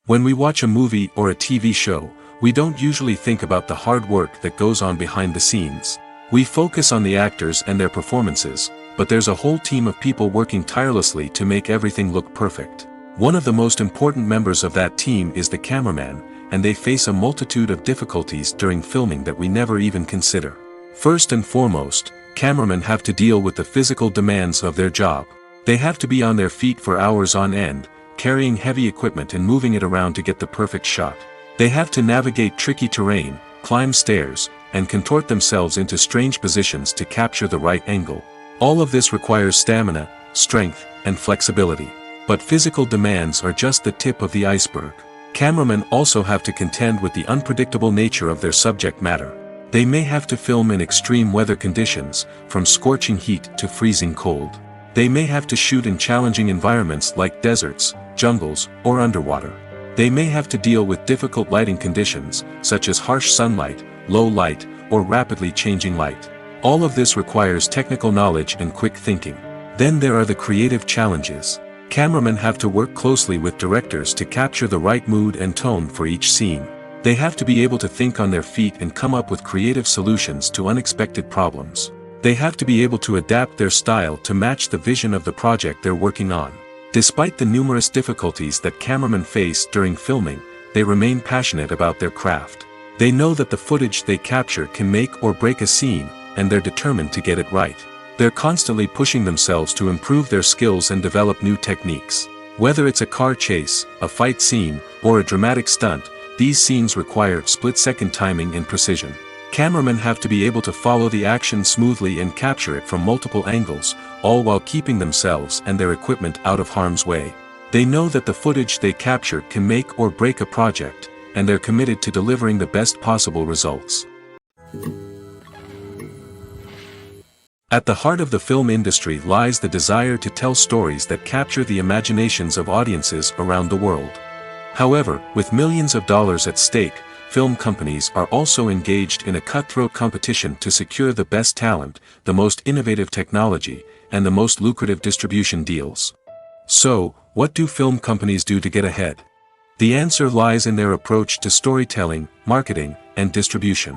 Speaker 1: When we watch a movie or a TV show, we don't usually think about the hard work that goes on behind the scenes. We focus on the actors and their performances, but there's a whole team of people working tirelessly to make everything look perfect. One of the most important members of that team is the cameraman, and they face a multitude of difficulties during filming that we never even consider. First and foremost, cameramen have to deal with the physical demands of their job. They have to be on their feet for hours on end, carrying heavy equipment and moving it around to get the perfect shot. They have to navigate tricky terrain, climb stairs, and contort themselves into strange positions to capture the right angle. All of this requires stamina, strength, and flexibility. But physical demands are just the tip of the iceberg. Cameramen also have to contend with the unpredictable nature of their subject matter. They may have to film in extreme weather conditions, from scorching heat to freezing cold. They may have to shoot in challenging environments like deserts, jungles, or underwater. They may have to deal with difficult lighting conditions, such as harsh sunlight, low light, or rapidly changing light. All of this requires technical knowledge and quick thinking. Then there are the creative challenges. Cameramen have to work closely with directors to capture the right mood and tone for each scene. They have to be able to think on their feet and come up with creative solutions to unexpected problems. They have to be able to adapt their style to match the vision of the project they're working on. Despite the numerous difficulties that cameramen face during filming, they remain passionate about their craft. They know that the footage they capture can make or break a scene, and they're determined to get it right. They're constantly pushing themselves to improve their skills and develop new techniques. Whether it's a car chase, a fight scene, or a dramatic stunt, these scenes require split-second timing and precision. Cameramen have to be able to follow the action smoothly and capture it from multiple angles, all while keeping themselves and their equipment out of harm's way. They know that the footage they capture can make or break a project, and they're committed to delivering the best possible results. At the heart of the film industry lies the desire to tell stories that capture the imaginations of audiences around the world. However, with millions of dollars at stake, film companies are also engaged in a cutthroat competition to secure the best talent, the most innovative technology, and the most lucrative distribution deals. So, what do film companies do to get ahead? The answer lies in their approach to storytelling, marketing, and distribution.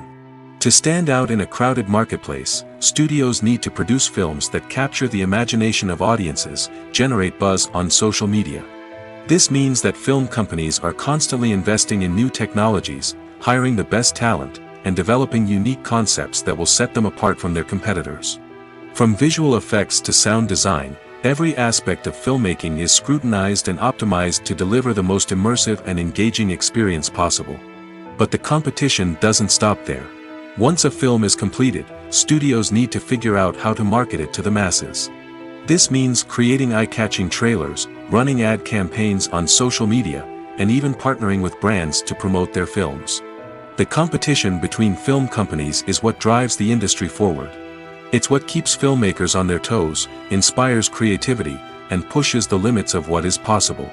Speaker 1: To stand out in a crowded marketplace, studios need to produce films that capture the imagination of audiences, generate buzz on social media. This means that film companies are constantly investing in new technologies, hiring the best talent, and developing unique concepts that will set them apart from their competitors. From visual effects to sound design, every aspect of filmmaking is scrutinized and optimized to deliver the most immersive and engaging experience possible. But the competition doesn't stop there. Once a film is completed, studios need to figure out how to market it to the masses. This means creating eye-catching trailers, running ad campaigns on social media, and even partnering with brands to promote their films. The competition between film companies is what drives the industry forward. It's what keeps filmmakers on their toes, inspires creativity, and pushes the limits of what is possible.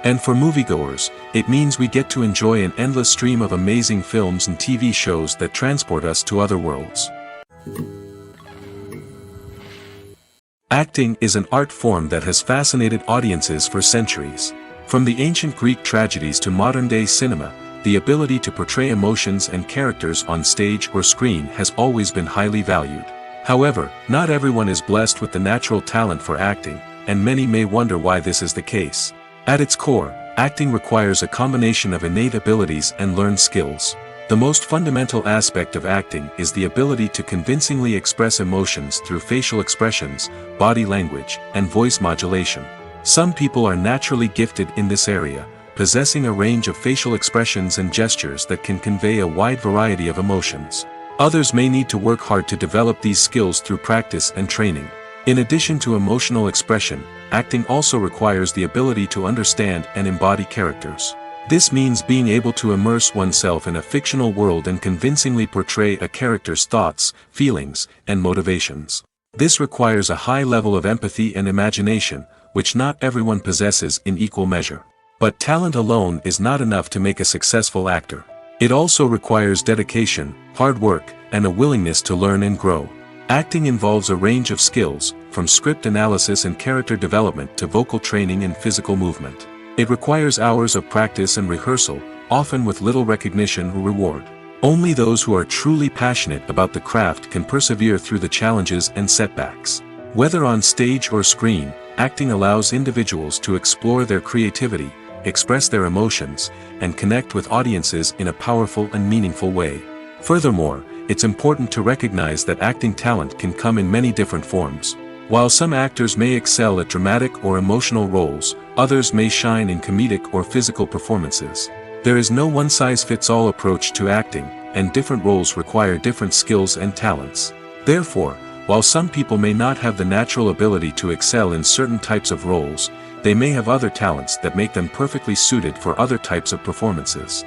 Speaker 1: And for moviegoers, it means we get to enjoy an endless stream of amazing films and TV shows that transport us to other worlds. Acting is an art form that has fascinated audiences for centuries. From the ancient Greek tragedies to modern-day cinema, the ability to portray emotions and characters on stage or screen has always been highly valued. However, not everyone is blessed with the natural talent for acting, and many may wonder why this is the case. At its core, acting requires a combination of innate abilities and learned skills. The most fundamental aspect of acting is the ability to convincingly express emotions through facial expressions, body language, and voice modulation. Some people are naturally gifted in this area, possessing a range of facial expressions and gestures that can convey a wide variety of emotions. Others may need to work hard to develop these skills through practice and training. In addition to emotional expression, acting also requires the ability to understand and embody characters. This means being able to immerse oneself in a fictional world and convincingly portray a character's thoughts, feelings, and motivations. This requires a high level of empathy and imagination, which not everyone possesses in equal measure. But talent alone is not enough to make a successful actor. It also requires dedication, hard work, and a willingness to learn and grow. Acting involves a range of skills, from script analysis and character development to vocal training and physical movement. It requires hours of practice and rehearsal, often with little recognition or reward. Only those who are truly passionate about the craft can persevere through the challenges and setbacks. Whether on stage or screen, acting allows individuals to explore their creativity, express their emotions, and connect with audiences in a powerful and meaningful way. Furthermore, it's important to recognize that acting talent can come in many different forms. While some actors may excel at dramatic or emotional roles, others may shine in comedic or physical performances. There is no one-size-fits-all approach to acting, and different roles require different skills and talents. Therefore, while some people may not have the natural ability to excel in certain types of roles, they may have other talents that make them perfectly suited for other types of performances.